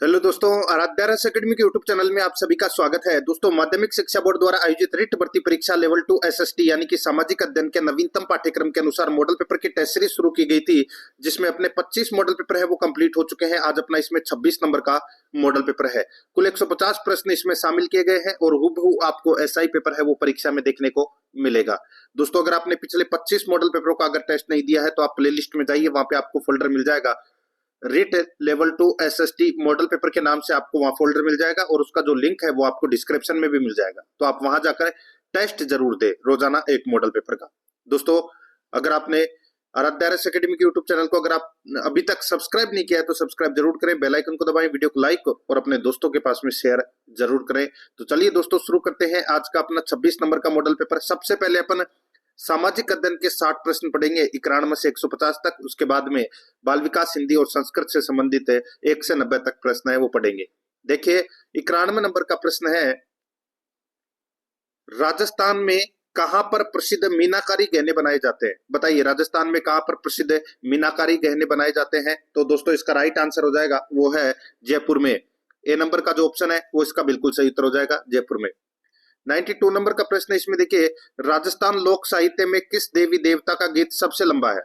Hello दोस्तों, आराध्या रस academy के यूट्यूब चैनल में आप सभी का स्वागत है। दोस्तों, माध्यमिक शिक्षा बोर्ड द्वारा आयोजित रिट भर्ती परीक्षा लेवल 2 एसएसटी यानी कि सामाजिक अध्ययन के नवीनतम पाठ्यक्रम के अनुसार मॉडल पेपर की टेस्ट सीरीज शुरू की गई थी, जिसमें अपने 25 मॉडल पेपर है वो कंप्लीट हो चुके हैं। आज अपना इसमें 26 नंबर का मॉडल पेपर है। कुल 150 प्रश्न इसमें शामिल किए गए हैं और हूबहू आपको ऐसा ही पेपर है वो परीक्षा में देखने को मिलेगा। दोस्तों, अगर आपने पिछले 25 मॉडल पेपरों का अगर टेस्ट नहीं दिया है तो आप प्ले लिस्ट में जाइए, वहां पे आपको फोल्डर मिल जाएगा writ level 2 SST model paper के नाम से। आपको वहां फोल्डर मिल जाएगा और उसका जो लिंक है वो आपको डिस्क्रिप्शन में भी मिल जाएगा, तो आप वहां जाकर टेस्ट जरूर दे रोजाना एक मॉडल पेपर का। दोस्तों, अगर आपने आराध्या रस अकेडमी के यूट्यूब चैनल को अगर आप अभी तक सब्सक्राइब नहीं किया है तो सब्सक्राइब जरूर करें, बेल आइकन को दबाएं, वीडियो को लाइक और अपने दोस्तों के पास में शेयर जरूर करें। तो चलिए दोस्तों, शुरू करते हैं आज का अपना 26 नंबर का मॉडल पेपर। सबसे पहले अपन सामाजिक अध्ययन के 60 प्रश्न पढ़ेंगे 91 से 150 तक। उसके बाद में बाल विकास, हिंदी और संस्कृत से संबंधित 1 से 90 तक प्रश्न है वो पढ़ेंगे। देखिए, 91 नंबर का प्रश्न है, राजस्थान में कहां पर प्रसिद्ध मीनाकारी गहने बनाए जाते हैं? बताइए, राजस्थान में कहां पर प्रसिद्ध मीनाकारी गहने बनाए जाते हैं? तो दोस्तों, इसका राइट आंसर हो जाएगा वो है जयपुर में। ए नंबर का जो ऑप्शन है वो इसका बिल्कुल सही उत्तर हो जाएगा, जयपुर में। 92 नंबर का प्रश्न इसमें देखिए, राजस्थान लोक साहित्य में किस देवी देवता का गीत सबसे लंबा है?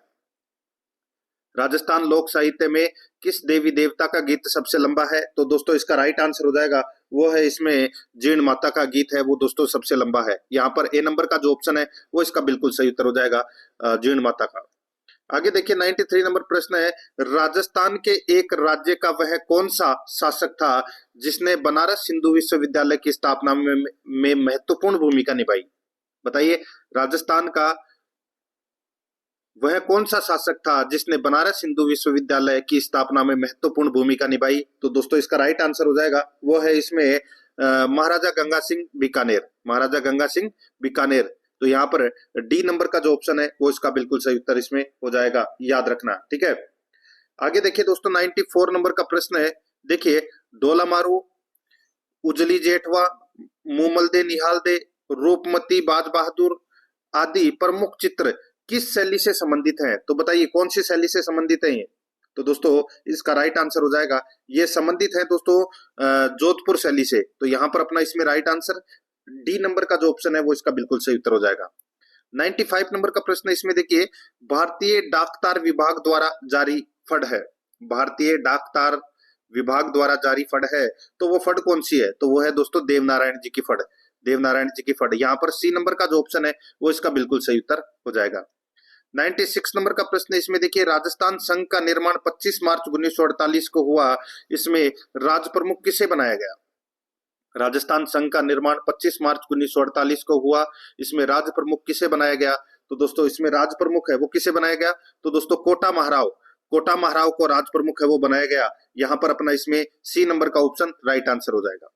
राजस्थान लोक साहित्य में किस देवी देवता का गीत सबसे लंबा है? तो दोस्तों, इसका राइट आंसर हो जाएगा वो है इसमें जीण माता का गीत है वो दोस्तों सबसे लंबा है। यहाँ पर ए नंबर का जो ऑप्शन है वो इसका बिल्कुल सही उत्तर हो जाएगा, जीण माता का। आगे देखिए, 93 नंबर प्रश्न है, राजस्थान के एक राज्य का वह कौन सा शासक था जिसने बनारस हिंदू विश्वविद्यालय की स्थापना में महत्वपूर्ण भूमिका निभाई? बताइए, राजस्थान का वह कौन सा शासक था जिसने बनारस हिंदू विश्वविद्यालय की स्थापना में महत्वपूर्ण भूमिका निभाई? तो दोस्तों, इसका राइट आंसर हो जाएगा वो है इसमें महाराजा गंगा सिंह बीकानेर, महाराजा गंगा सिंह बीकानेर। तो यहाँ पर डी नंबर का जो ऑप्शन है वो इसका बिल्कुल सही उत्तर इसमें हो जाएगा, याद रखना, ठीक है। आगे देखिए दोस्तों, 94 नंबर का प्रश्न है, देखिए, डोला मारू, उजली जेठवा, मूमल दे निहाल दे, रूपमती बाज बहादुर आदि प्रमुख चित्र किस शैली से संबंधित हैं? तो बताइए, कौन सी शैली से संबंधित है ये? तो दोस्तों, इसका राइट आंसर हो जाएगा, ये संबंधित है दोस्तों जोधपुर शैली से। तो यहाँ पर अपना इसमें राइट आंसर डी नंबर का जो ऑप्शन है वो इसका बिल्कुल सही उत्तर हो जाएगा। 95 नंबर का प्रश्न इसमें देखिए, भारतीय डाकतार विभाग द्वारा जारी फंड है, भारतीय डाकतार विभाग द्वारा जारी फंड है, तो वो फंड कौन सी है? तो वो है दोस्तों देवनारायण जी की फंड, देवनारायण जी की फंड। यहाँ पर सी नंबर का जो ऑप्शन है वो इसका बिल्कुल सही उत्तर हो जाएगा। 96 नंबर का प्रश्न इसमें देखिए, राजस्थान संघ का निर्माण 25 मार्च 1948 को हुआ, इसमें राज प्रमुख किसे बनाया गया? राजस्थान संघ का निर्माण 25 मार्च 1948 को हुआ, इसमें राज प्रमुख किसे बनाया गया? तो दोस्तों, इसमें राज प्रमुख है वो किसे बनाया गया? तो दोस्तों, कोटा महाराव, कोटा महाराव को राज प्रमुख है वो बनाया गया। यहाँ पर अपना इसमें सी नंबर का ऑप्शन राइट आंसर हो जाएगा।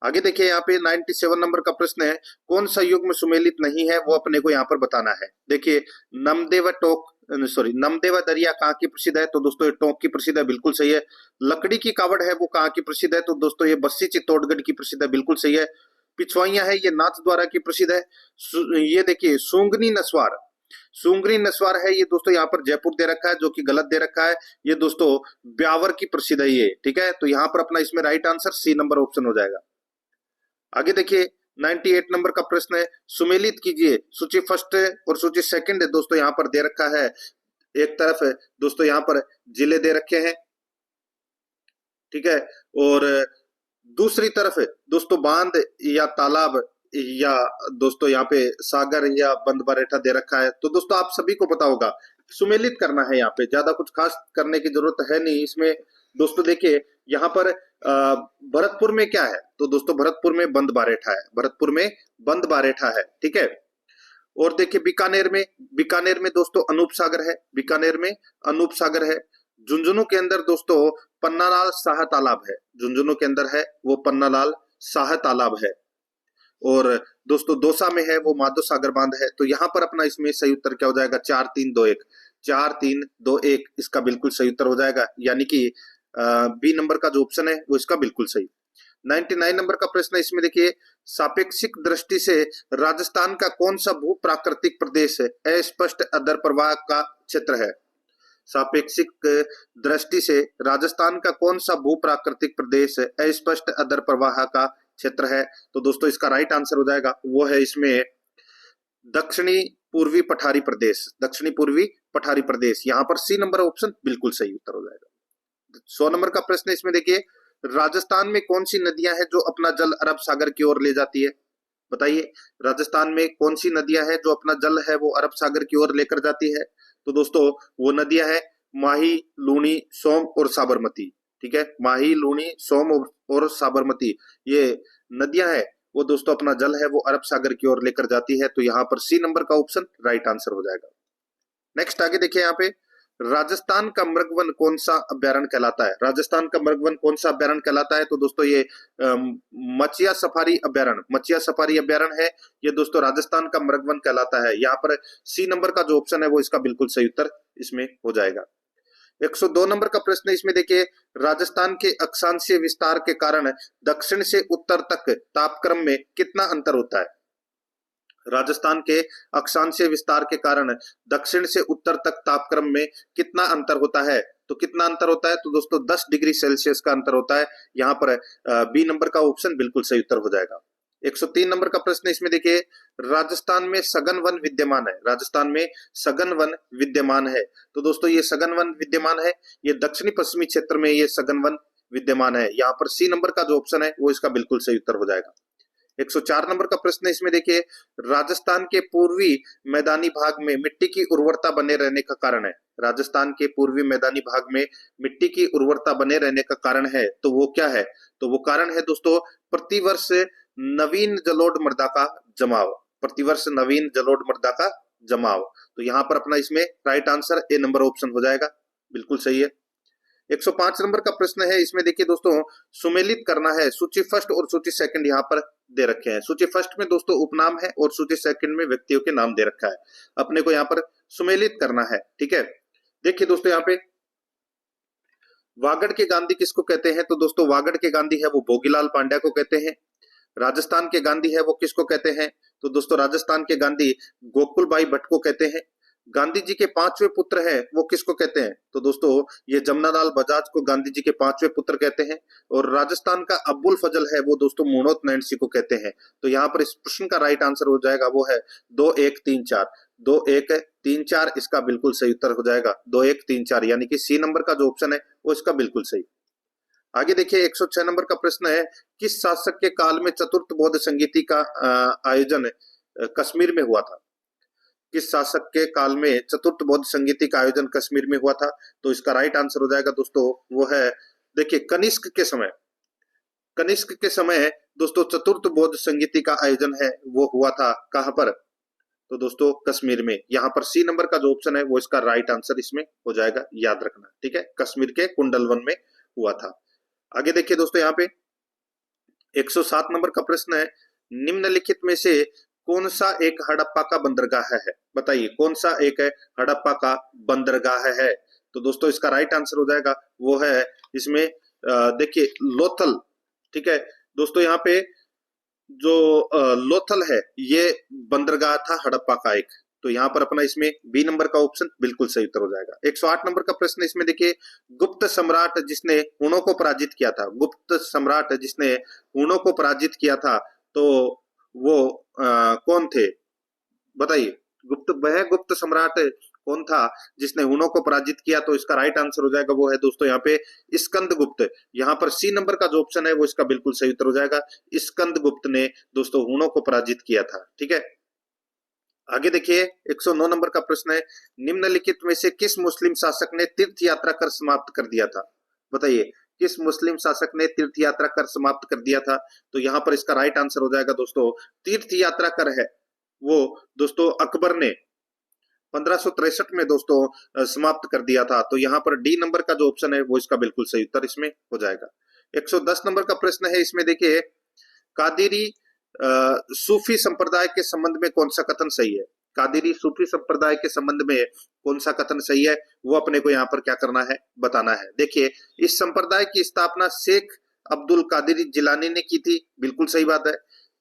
आगे देखिए, यहाँ पे 97 नंबर का प्रश्न है, कौन सा युग में सुमेलित नहीं है वो अपने को यहाँ पर बताना है। देखिए, नमदेवा दरिया कहाँ की प्रसिद्ध है? तो दोस्तों, ये टोंक की प्रसिद्ध है, बिल्कुल सही है। लकड़ी की कावड़ है वो कहाँ की प्रसिद्ध है? तो दोस्तों, ये बस्सी चित्तौड़गढ़ की प्रसिद्ध है, बिल्कुल सही है। पिछवाइया है ये नाथद्वारा की प्रसिद्ध है। ये देखिए, सूंगनी नस्वार, सूंगनी नस्वार है ये दोस्तों यहाँ पर जयपुर दे रखा है, जो कि गलत दे रखा है, ये दोस्तों ब्यावर की प्रसिद्ध है ये, ठीक है। तो यहाँ पर अपना इसमें right answer C number option हो जाएगा। आगे देखिए, 98 नंबर का प्रश्न है, सुमेलित कीजिए सूची फर्स्ट और सूची सेकंड है दोस्तों यहाँ पर दे रखा है। एक तरफ है दोस्तों यहाँ पर जिले दे रखे हैं, ठीक है, और दूसरी तरफ है दोस्तों बांध या तालाब या दोस्तों यहाँ पे सागर या बंद बरेठा दे रखा है। तो दोस्तों, आप सभी को पता होगा सुमेलित करना है, यहाँ पे ज्यादा कुछ खास करने की जरूरत है नहीं इसमें। दोस्तों देखिए, यहाँ पर भरतपुर में क्या है? तो दोस्तों, भरतपुर में बंद बारेठा है, भरतपुर में बंद बारेठा है, ठीक है। और देखिए, बीकानेर में दोस्तों अनूप सागर है, बीकानेर में अनूप सागर है। झुंझुनू के अंदर दोस्तों पन्नालाल शाह तालाब है, झुंझुनू के अंदर है वो पन्नालाल शाह तालाब है। और दोस्तों, दौसा में है वो माधो सागर बांध है। तो यहाँ पर अपना इसमें सही उत्तर क्या हो जाएगा? 4-3-2-1, 4-3-2-1 इसका बिल्कुल सही उत्तर हो जाएगा, यानी कि बी नंबर का जो ऑप्शन है वो इसका बिल्कुल सही। 99 नंबर का प्रश्न इसमें देखिए, सापेक्षिक दृष्टि से राजस्थान का कौन सा भू प्राकृतिक प्रदेश है अस्पष्ट अधर प्रवाह का क्षेत्र है? सापेक्षिक दृष्टि से राजस्थान का कौन सा भू प्राकृतिक प्रदेश अस्पष्ट अधर प्रवाह का क्षेत्र है? तो दोस्तों इसका राइट आंसर हो जाएगा वो है इसमें दक्षिणी पूर्वी पठारी प्रदेश, दक्षिणी पूर्वी पठारी प्रदेश। यहाँ पर सी नंबर ऑप्शन बिल्कुल सही उत्तर हो जाएगा। 100 नंबर का प्रश्न इसमें देखिए, राजस्थान में कौन सी नदियां हैं जो अपना जल अरब सागर की ओर ले जाती है? बताइए, राजस्थान में कौन सी नदियां हैं जो अपना जल है वो अरब सागर की ओर लेकर जाती है? तो दोस्तों वो नदियां हैं माही, लूनी, सोम और साबरमती। ठीक है, माही, लूनी, सोम और साबरमती ये नदियां हैं वो दोस्तों अपना जल है वो अरब सागर की ओर लेकर जाती है। तो यहाँ पर सी नंबर का ऑप्शन राइट आंसर हो जाएगा। नेक्स्ट आगे देखिए, यहाँ पे राजस्थान का मृगवन कौन सा अभ्यारण्य कहलाता है? राजस्थान का मृगवन कौन सा अभ्यारण्य कहलाता है? तो दोस्तों ये मचिया सफारी अभ्यारण्य, मचिया सफारी अभ्यारण्य है ये दोस्तों राजस्थान का मृगवन कहलाता है। यहाँ पर सी नंबर का जो ऑप्शन है वो इसका बिल्कुल सही उत्तर इसमें हो जाएगा। 102 नंबर का प्रश्न इसमें देखिए, राजस्थान के अक्षांशीय विस्तार के कारण दक्षिण से उत्तर तक तापक्रम में कितना अंतर होता है? राजस्थान के अक्षांशीय विस्तार के कारण दक्षिण से उत्तर तक तापक्रम में कितना अंतर होता है? तो कितना अंतर होता है? तो दोस्तों 10 डिग्री सेल्सियस का अंतर होता है। यहाँ पर बी नंबर का ऑप्शन बिल्कुल सही उत्तर हो जाएगा। 103 नंबर का प्रश्न इसमें देखिए, राजस्थान में सघन वन विद्यमान है, राजस्थान में सघन वन विद्यमान है। तो दोस्तों ये सघन वन विद्यमान है, ये दक्षिणी पश्चिमी क्षेत्र में ये सघन वन विद्यमान है। यहाँ पर सी नंबर का जो ऑप्शन है वो इसका बिल्कुल सही उत्तर हो जाएगा। 104 नंबर का प्रश्न इसमें देखिए, राजस्थान के पूर्वी मैदानी भाग में मिट्टी की उर्वरता बने रहने का कारण है। राजस्थान के पूर्वी मैदानी भाग में मिट्टी की उर्वरता बने रहने का कारण है, तो वो क्या है? तो वो कारण है दोस्तों प्रतिवर्ष नवीन जलोढ़ मृदा का जमाव, प्रतिवर्ष नवीन जलोढ़ मृदा का जमाव। तो यहाँ पर अपना इसमें right answer A number option हो जाएगा, बिल्कुल सही है। 105 नंबर का प्रश्न है इसमें देखिए दोस्तों, सुमेलित करना है, सूची फर्स्ट और सूची सेकंड यहाँ पर दे रखे हैं। सूची फर्स्ट में दोस्तों उपनाम है और सूची सेकंड में व्यक्तियों के नाम दे रखा है। अपने को यहाँ पर सुमेलित करना है। ठीक है, देखिए दोस्तों यहाँ पे वागड़ के गांधी किसको कहते हैं? तो दोस्तों वागड़ के गांधी है वो भोगीलाल पांड्या को कहते हैं। राजस्थान के गांधी है वो किसको कहते हैं? तो दोस्तों राजस्थान के गांधी गोकुल भाई भट्ट को कहते हैं। गांधी जी के 5वें पुत्र हैं वो किसको कहते हैं? तो दोस्तों ये जमनालाल बजाज को गांधी जी के 5वें पुत्र कहते हैं। और राजस्थान का अब्बुल फजल है वो दोस्तों मुनोत नैन सिंह को कहते हैं। तो यहाँ पर इस प्रश्न का राइट आंसर हो जाएगा वो है 2 1 3 4, 2 1 3 4 इसका बिल्कुल सही उत्तर हो जाएगा। 2 1 3 4 यानी कि सी नंबर का जो ऑप्शन है वो इसका बिल्कुल सही। आगे देखिए 106 नंबर का प्रश्न है, किस शासक के काल में चतुर्थ बौद्ध संगीति का आयोजन कश्मीर में हुआ था? किस शासक के काल में चतुर्थ बौद्ध संगीति का आयोजन कश्मीर में हुआ था? तो इसका राइट आंसर हो जाएगा दोस्तों वो है देखिए कनिष्क के समय, कनिष्क के समय दोस्तों चतुर्थ बौद्ध संगीति का आयोजन है वो हुआ था। कहां पर? तो दोस्तों कश्मीर में। यहाँ पर सी नंबर का जो ऑप्शन है वो इसका राइट आंसर इसमें हो जाएगा, याद रखना। ठीक है, कश्मीर के कुंडलवन में हुआ था। आगे देखिए दोस्तों यहाँ पे 107 नंबर का प्रश्न है, निम्नलिखित में से कौन सा एक हड़प्पा का बंदरगाह है? बताइए कौन सा एक है हड़प्पा का बंदरगाह है? तो दोस्तों इसका राइट आंसर हो जाएगा वो है इसमें देखिए लोथल। ठीक है दोस्तों, यहाँ पे जो लोथल है ये बंदरगाह था हड़प्पा का एक। तो यहाँ पर अपना इसमें बी नंबर का ऑप्शन बिल्कुल सही उत्तर हो जाएगा। 108 नंबर का प्रश्न इसमें देखिए, गुप्त सम्राट जिसने हुनों को पराजित किया था, गुप्त सम्राट जिसने हुनों को पराजित किया था तो वो कौन थे? बताइए वह गुप्त सम्राट कौन था जिसने हुनों को पराजित किया? तो इसका राइट आंसर हो जाएगा वो है दोस्तों यहाँ पे स्कंद गुप्त। यहाँ पर सी नंबर का जो ऑप्शन है वो इसका बिल्कुल सही उत्तर हो जाएगा। स्कंद गुप्त ने दोस्तों हुनों को पराजित किया था। ठीक है, आगे देखिए 109 नंबर का प्रश्न है, निम्नलिखित में से किस मुस्लिम शासक ने तीर्थ यात्रा कर समाप्त कर दिया था? बताइए किस मुस्लिम शासक ने तीर्थ यात्रा कर समाप्त कर दिया था? तो यहाँ पर इसका राइट आंसर हो जाएगा दोस्तों तीर्थ यात्रा कर है वो दोस्तों अकबर ने 1563 में दोस्तों समाप्त कर दिया था। तो यहाँ पर डी नंबर का जो ऑप्शन है वो इसका बिल्कुल सही उत्तर इसमें हो जाएगा। 110 नंबर का प्रश्न है इसमें देखिए, कादिरी सूफी संप्रदाय के संबंध में कौन सा कथन सही है? कादिरी सूफी संप्रदाय के संबंध में कौन सा कथन सही है वो अपने को यहाँ पर क्या करना है, बताना है। देखिए इस संप्रदाय की स्थापना शेख अब्दुल कादिर जिलानी ने की थी, बिल्कुल सही बात है।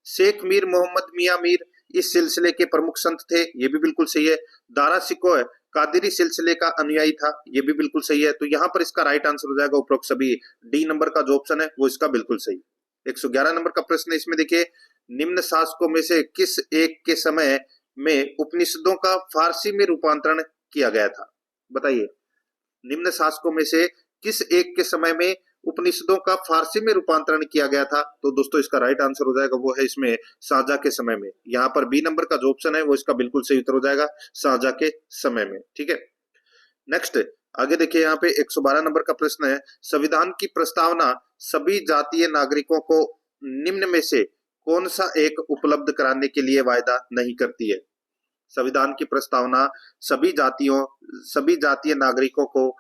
शेख मीर मोहम्मद मियां मीर इस सिलसिले के प्रमुख संत थे, ये भी बिल्कुल सही है। दारा सिकोह कादिरी सिलसिले का अनुयायी था, ये भी बिल्कुल सही है। तो यहाँ पर इसका राइट आंसर हो जाएगा उपरोक्त सभी, डी नंबर का जो ऑप्शन है वो इसका बिल्कुल सही। 111 नंबर का प्रश्न है, इसमें देखिए निम्न शासकों में से किस एक के समय में उपनिषदों का फारसी में रूपांतरण किया गया था? बताइए, निम्न शासकों में से किस एक के समय में उपनिषदों का फारसी में रूपांतरण किया गया था? तो दोस्तों इसका राइट आंसर हो जाएगा वो है इसमें शाहजहां के समय में। यहाँ पर बी नंबर का जो ऑप्शन है वो इसका बिल्कुल सही उत्तर हो जाएगा, शाहजहां के समय में। ठीक है, नेक्स्ट आगे देखिए, यहाँ पे 112 नंबर का प्रश्न है, संविधान की प्रस्तावना सभी जातीय नागरिकों को निम्न में से कौन सा एक उपलब्ध कराने के लिए वायदा नहीं करती है? संविधान की प्रस्तावना सभी जातीय नागरिकों को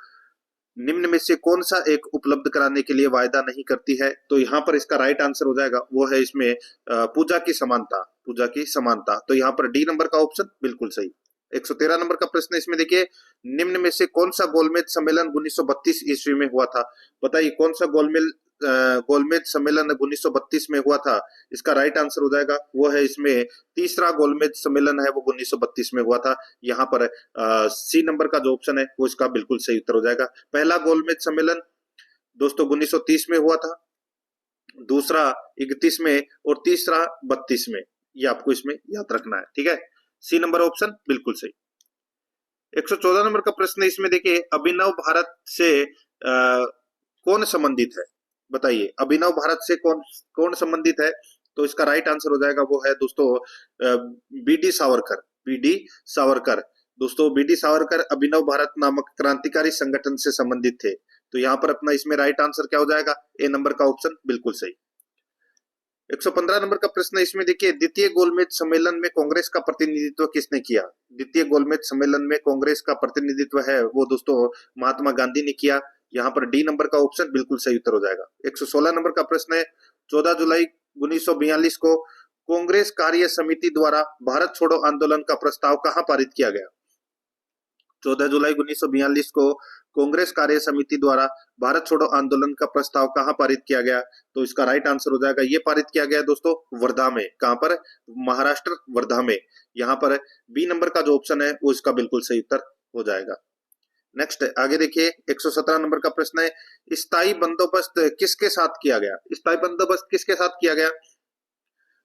निम्न में से कौन सा एक उपलब्ध कराने के लिए वायदा नहीं करती है? तो यहाँ पर इसका राइट आंसर हो जाएगा वो है इसमें पूजा की समानता, पूजा की समानता। तो यहाँ पर डी नंबर का ऑप्शन बिल्कुल सही। 113 नंबर का प्रश्न इसमें देखिए, निम्न में से कौन सा गोलमेज सम्मेलन 1932 ईस्वी में हुआ था? बताइए कौन सा गोलमेज सम्मेलन 1932 में हुआ था? इसका राइट आंसर हो जाएगा वो है इसमें तीसरा गोलमेज सम्मेलन है वो 1932 में हुआ था। यहाँ पर सी नंबर का जो ऑप्शन है वो इसका बिल्कुल सही उत्तर हो जाएगा। पहला गोलमेज सम्मेलन दोस्तों 1930 में हुआ था, दूसरा 31 में और तीसरा 32 में। ये आपको इसमें याद रखना है। ठीक है, सी नंबर ऑप्शन बिल्कुल सही। 114 नंबर का प्रश्न है, इसमें देखिए अभिनव भारत से कौन संबंधित है? बताइए अभिनव भारत से कौन कौन संबंधित है? तो इसका राइट आंसर हो जाएगा वो है दोस्तों बीडी सावरकर, बीडी सावरकर। दोस्तों बीडी सावरकर अभिनव भारत नामक क्रांतिकारी संगठन से संबंधित थे। तो यहाँ पर अपना इसमें राइट आंसर क्या हो जाएगा? ए नंबर का ऑप्शन बिल्कुल सही। 115 नंबर का प्रश्न है, इसमें देखिए द्वितीय गोलमेज सम्मेलन में कांग्रेस का प्रतिनिधित्व किसने किया? द्वितीय गोलमेज सम्मेलन में कांग्रेस का प्रतिनिधित्व है वो दोस्तों महात्मा गांधी ने किया। यहाँ पर डी नंबर का ऑप्शन बिल्कुल सही उत्तर हो जाएगा। 116 नंबर का प्रश्न है, 14 जुलाई 1942 को कांग्रेस कार्य समिति द्वारा भारत छोड़ो आंदोलन का प्रस्ताव कहाँ पारित किया गया? 14 जुलाई 1942 को कांग्रेस कार्य समिति द्वारा भारत छोड़ो आंदोलन का प्रस्ताव कहां पारित किया गया? तो इसका राइट आंसर हो जाएगा, ये पारित किया गया दोस्तों वर्धा में। कहां पर? महाराष्ट्र, वर्धा में। यहाँ पर बी नंबर का जो ऑप्शन है वो इसका बिल्कुल सही उत्तर हो जाएगा। नेक्स्ट आगे देखिए, 117 नंबर का प्रश्न है, स्थायी बंदोबस्त किसके साथ किया गया? स्थायी बंदोबस्त किसके साथ किया गया?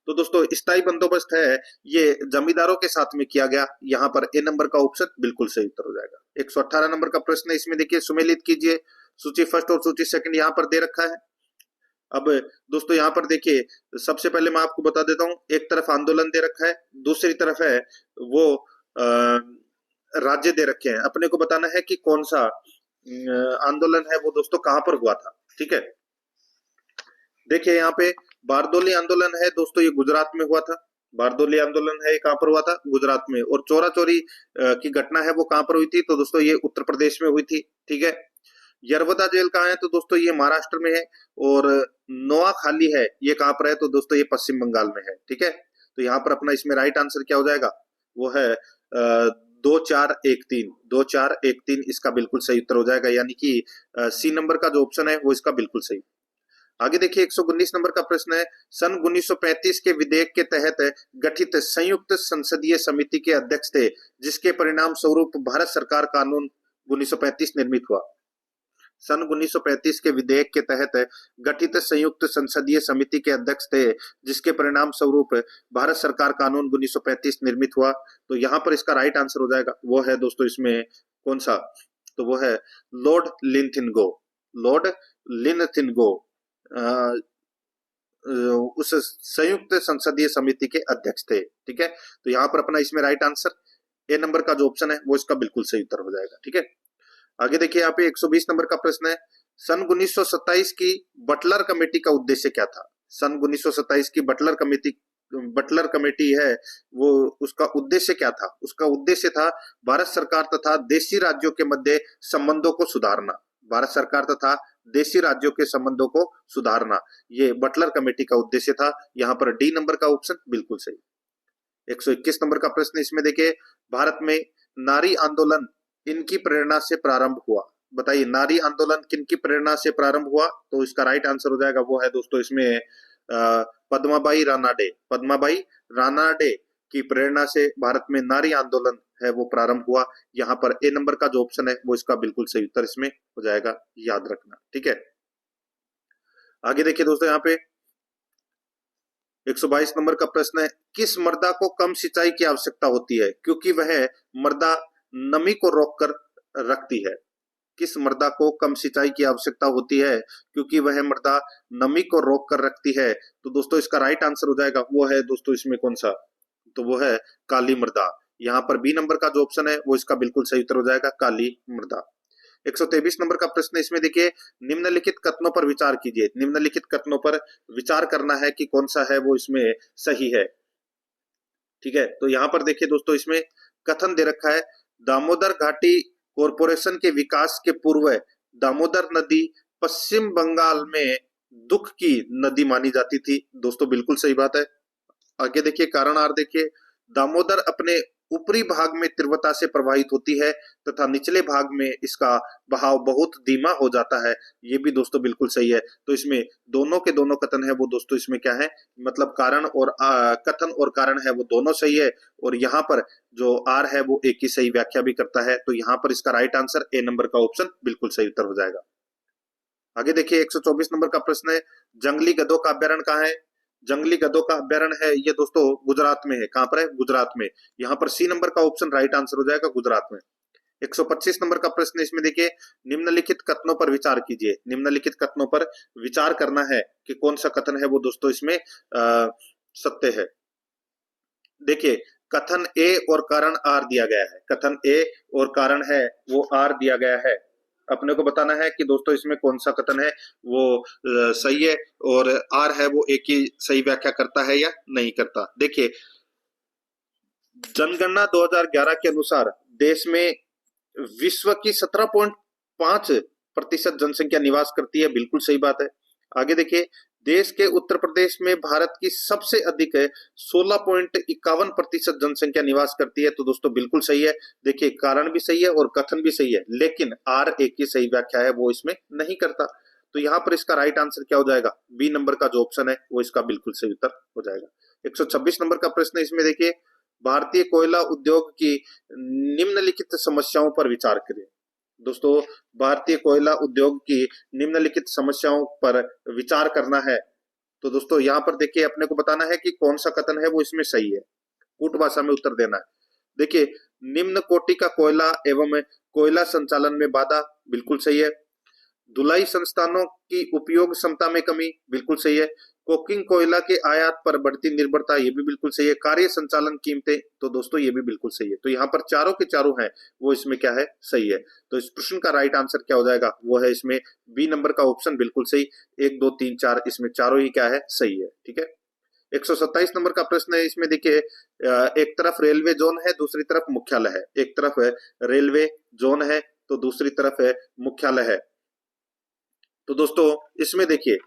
तो दोस्तों स्थायी बंदोबस्त है ये जमींदारों के साथ में किया गया। यहाँ पर ए नंबर का ऑप्शन बिल्कुल सही उत्तर हो जाएगा। 118 नंबर का प्रश्न है, इसमें देखिए सुमेलित कीजिए, सूची फर्स्ट और सूची सेकंड यहाँ पर दे रखा है। अब दोस्तों यहाँ पर देखिए सबसे पहले मैं आपको बता देता हूँ, एक तरफ आंदोलन दे रखा है, दूसरी तरफ है वो राज्य दे रखे हैं। अपने को बताना है कि कौन सा आंदोलन है वो दोस्तों कहां पर हुआ था। ठीक है, देखिए यहाँ पे बारदोली आंदोलन है दोस्तों, ये गुजरात में हुआ था। बारदोली आंदोलन है, कहां पर हुआ था? गुजरात में। और चोरा चोरी की घटना है वो कहां पर हुई थी? तो दोस्तों ये उत्तर प्रदेश में हुई थी। ठीक है, यरवदा जेल कहाँ है? तो दोस्तों ये महाराष्ट्र में है। और नोआखाली है, ये कहां पर है? तो दोस्तों ये पश्चिम बंगाल में है। ठीक है, तो यहाँ पर अपना इसमें राइट आंसर क्या हो जाएगा? वो है 2413, 2413 इसका बिल्कुल सही उत्तर हो जाएगा। यानी कि सी नंबर का जो ऑप्शन है वो इसका बिल्कुल सही। आगे देखिए 119 नंबर का प्रश्न है, सन 1935 के विधेयक के तहत गठित संयुक्त संसदीय समिति के अध्यक्ष थे, जिसके परिणाम स्वरूप भारत सरकार कानून 1935 निर्मित हुआ। सन 1935 के विधेयक के तहत गठित संयुक्त संसदीय समिति के अध्यक्ष थे, जिसके परिणाम स्वरूप भारत सरकार कानून 1935 निर्मित हुआ। तो यहाँ पर इसका राइट आंसर हो जाएगा वो है दोस्तों इसमें कौन सा? तो वो है लॉर्ड लिनथिनगो। लॉर्ड लिनथिनगो उस संयुक्त संसदीय समिति के अध्यक्ष थे। ठीक है, तो यहाँ पर अपना इसमें राइट आंसर ए नंबर का जो ऑप्शन है वो इसका बिल्कुल सही उत्तर हो जाएगा। ठीक है, आगे देखिए यहाँ पे 120 नंबर का प्रश्न है, सन 1927 की बटलर कमेटी का उद्देश्य क्या था? सन 1927 की बटलर कमेटी है वो उसका उद्देश्य क्या था? उसका उद्देश्य था भारत सरकार तथा देशी राज्यों के मध्य संबंधों को सुधारना। भारत सरकार तथा देशी राज्यों के संबंधों को सुधारना, ये बटलर कमेटी का उद्देश्य था। यहाँ पर डी नंबर का ऑप्शन बिल्कुल सही। 121 नंबर का प्रश्न इसमें देखिए, भारत में नारी आंदोलन इनकी प्रेरणा से प्रारंभ हुआ। बताइए नारी आंदोलन किनकी प्रेरणा से प्रारंभ हुआ? तो इसका राइट आंसर हो जाएगा वो है दोस्तों इसमें पद्माबाई रानाडे। पद्माबाई रानाडे की प्रेरणा से भारत में नारी आंदोलन है वो प्रारंभ हुआ। यहाँ पर ए नंबर का जो ऑप्शन है वो इसका बिल्कुल सही उत्तर इसमें हो जाएगा, याद रखना। ठीक है, आगे देखिए दोस्तों, यहाँ पे 122 नंबर का प्रश्न है, किस मृदा को कम सिंचाई की आवश्यकता होती है क्योंकि वह मृदा नमी को रोककर रखती है? किस मृदा को कम सिंचाई की आवश्यकता होती है क्योंकि वह मृदा नमी को रोक कर रखती है? तो दोस्तों इसका राइट आंसर हो जाएगा वो है दोस्तों इसमें कौन सा, तो वो है काली मृदा। यहाँ पर बी नंबर का जो ऑप्शन है वो इसका बिल्कुल सही उत्तर हो जाएगा, काली मृदा। 123 नंबर का प्रश्न है, इसमें देखिए, निम्नलिखित कथनों पर विचार कीजिए। निम्नलिखित कथनों पर विचार करना है कि कौन सा है वो इसमें सही है। ठीक है, तो यहाँ पर देखिए दोस्तों, इसमें कथन दे रखा है, दामोदर घाटी कॉरपोरेशन के विकास के पूर्व दामोदर नदी पश्चिम बंगाल में दुख की नदी मानी जाती थी। दोस्तों बिल्कुल सही बात है। आगे देखिए, कारण आर देखिए, दामोदर अपने ऊपरी भाग में तीव्रता से प्रवाहित होती है तथा निचले भाग में इसका बहाव बहुत धीमा हो जाता है। ये भी दोस्तों बिल्कुल सही है। तो इसमें दोनों के दोनों कथन है वो दोस्तों इसमें क्या है, मतलब कारण और कथन और कारण है वो दोनों सही है, और यहाँ पर जो आर है वो एक ही सही व्याख्या भी करता है। तो यहाँ पर इसका राइट आंसर ए नंबर का ऑप्शन बिल्कुल सही उत्तर हो जाएगा। आगे देखिए, 124 नंबर का प्रश्न है, जंगली गधों का अभ्यारण्य कहाँ है? जंगली गधों का अभ्यारण्य है ये दोस्तों गुजरात में है। कहां पर है? गुजरात में। यहाँ पर सी नंबर का ऑप्शन राइट आंसर हो जाएगा, गुजरात में। 125 नंबर का प्रश्न, इसमें देखिए, निम्नलिखित कथनों पर विचार कीजिए। निम्नलिखित कथनों पर विचार करना है कि कौन सा कथन है वो दोस्तों इसमें सत्य है। देखिए, कथन ए और कारण आर दिया गया है। कथन ए और कारण है वो आर दिया गया है। अपने को बताना है कि दोस्तों इसमें कौन सा कथन है वो सही है और आर है वो एक ही सही व्याख्या करता है या नहीं करता। देखिए, जनगणना 2011 के अनुसार देश में विश्व की 17.5% जनसंख्या निवास करती है। बिल्कुल सही बात है। आगे देखिए, देश के उत्तर प्रदेश में भारत की सबसे अधिक है 16.51% जनसंख्या निवास करती है। तो दोस्तों बिल्कुल सही है। देखिए, कारण भी सही है और कथन भी सही है, लेकिन आर एक ही सही व्याख्या है वो इसमें नहीं करता। तो यहाँ पर इसका राइट आंसर क्या हो जाएगा? बी नंबर का जो ऑप्शन है वो इसका बिल्कुल सही उत्तर हो जाएगा। 126 नंबर का प्रश्न है, इसमें देखिए, भारतीय कोयला उद्योग की निम्नलिखित समस्याओं पर विचार करें। दोस्तों, भारतीय कोयला उद्योग की निम्नलिखित समस्याओं पर विचार करना है। तो दोस्तों यहाँ पर देखिए, अपने को बताना है कि कौन सा कथन है वो इसमें सही है। कूट भाषा में उत्तर देना है। देखिए, निम्न कोटि का कोयला एवं कोयला संचालन में बाधा, बिल्कुल सही है। धुलाई संस्थानों की उपयोग क्षमता में कमी, बिल्कुल सही है। कोकिंग कोयला के आयात पर बढ़ती निर्भरता, ये भी बिल्कुल सही है। कार्य संचालन कीमतें, तो दोस्तों ये भी बिल्कुल सही है। तो यहाँ पर चारों के चारों हैं वो इसमें क्या है? सही है। तो इस प्रश्न का राइट आंसर क्या हो जाएगा? वो है इसमें बी नंबर का ऑप्शन बिल्कुल सही। 1 2 3 4 इसमें चारों ही क्या है? सही है। ठीक है, 127 नंबर का प्रश्न है, इसमें देखिए, एक तरफ रेलवे जोन है, दूसरी तरफ मुख्यालय है। एक तरफ है रेलवे जोन है तो दूसरी तरफ है मुख्यालय है। तो दोस्तों इसमें देखिए,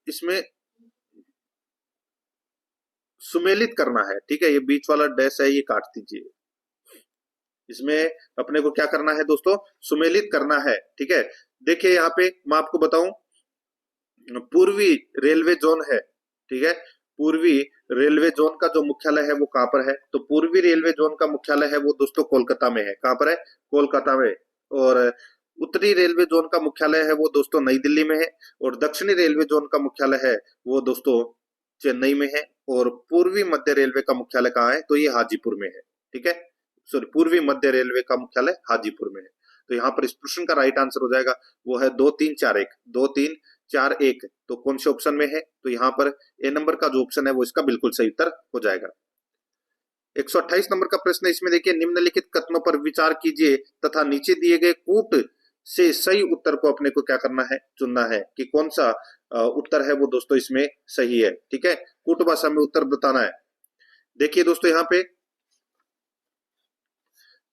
इसमें सुमेलित करना है। ठीक है, ये बीच वाला डैश है ये काट दीजिए। इसमें अपने को क्या करना है दोस्तों? सुमेलित करना है। ठीक है, देखिए यहाँ पे मैं आपको बताऊं, पूर्वी रेलवे जोन है। ठीक है, पूर्वी रेलवे जोन का जो मुख्यालय है वो कहां पर है? तो पूर्वी रेलवे जोन का मुख्यालय है वो दोस्तों कोलकाता में है। कहां पर है? कोलकाता में। और उत्तरी रेलवे जोन का मुख्यालय है वो दोस्तों नई दिल्ली में है। और दक्षिणी रेलवे जोन का मुख्यालय है वो दोस्तों चेन्नई में है। और पूर्वी मध्य रेलवे का मुख्यालय कहाँ है? तो ये हाजीपुर में है। ठीक है, सॉरी, पूर्वी मध्य रेलवे का मुख्यालय हाजीपुर में है। तो यहाँ पर इस प्रश्न का राइट आंसर हो जाएगा वो है 2 3 4 1। 2 3 4 1 तो कौन से ऑप्शन में है? तो यहाँ पर ए नंबर का जो ऑप्शन है वो इसका बिल्कुल सही उत्तर हो जाएगा। 128 नंबर का प्रश्न है, इसमें देखिए, निम्नलिखित कथनों पर विचार कीजिए तथा नीचे दिए गए कूट से सही उत्तर को अपने को क्या करना है? चुनना है कि कौन सा उत्तर है वो दोस्तों इसमें सही है। ठीक है, कूट भाषा में उत्तर बताना है। देखिए दोस्तों, यहाँ पे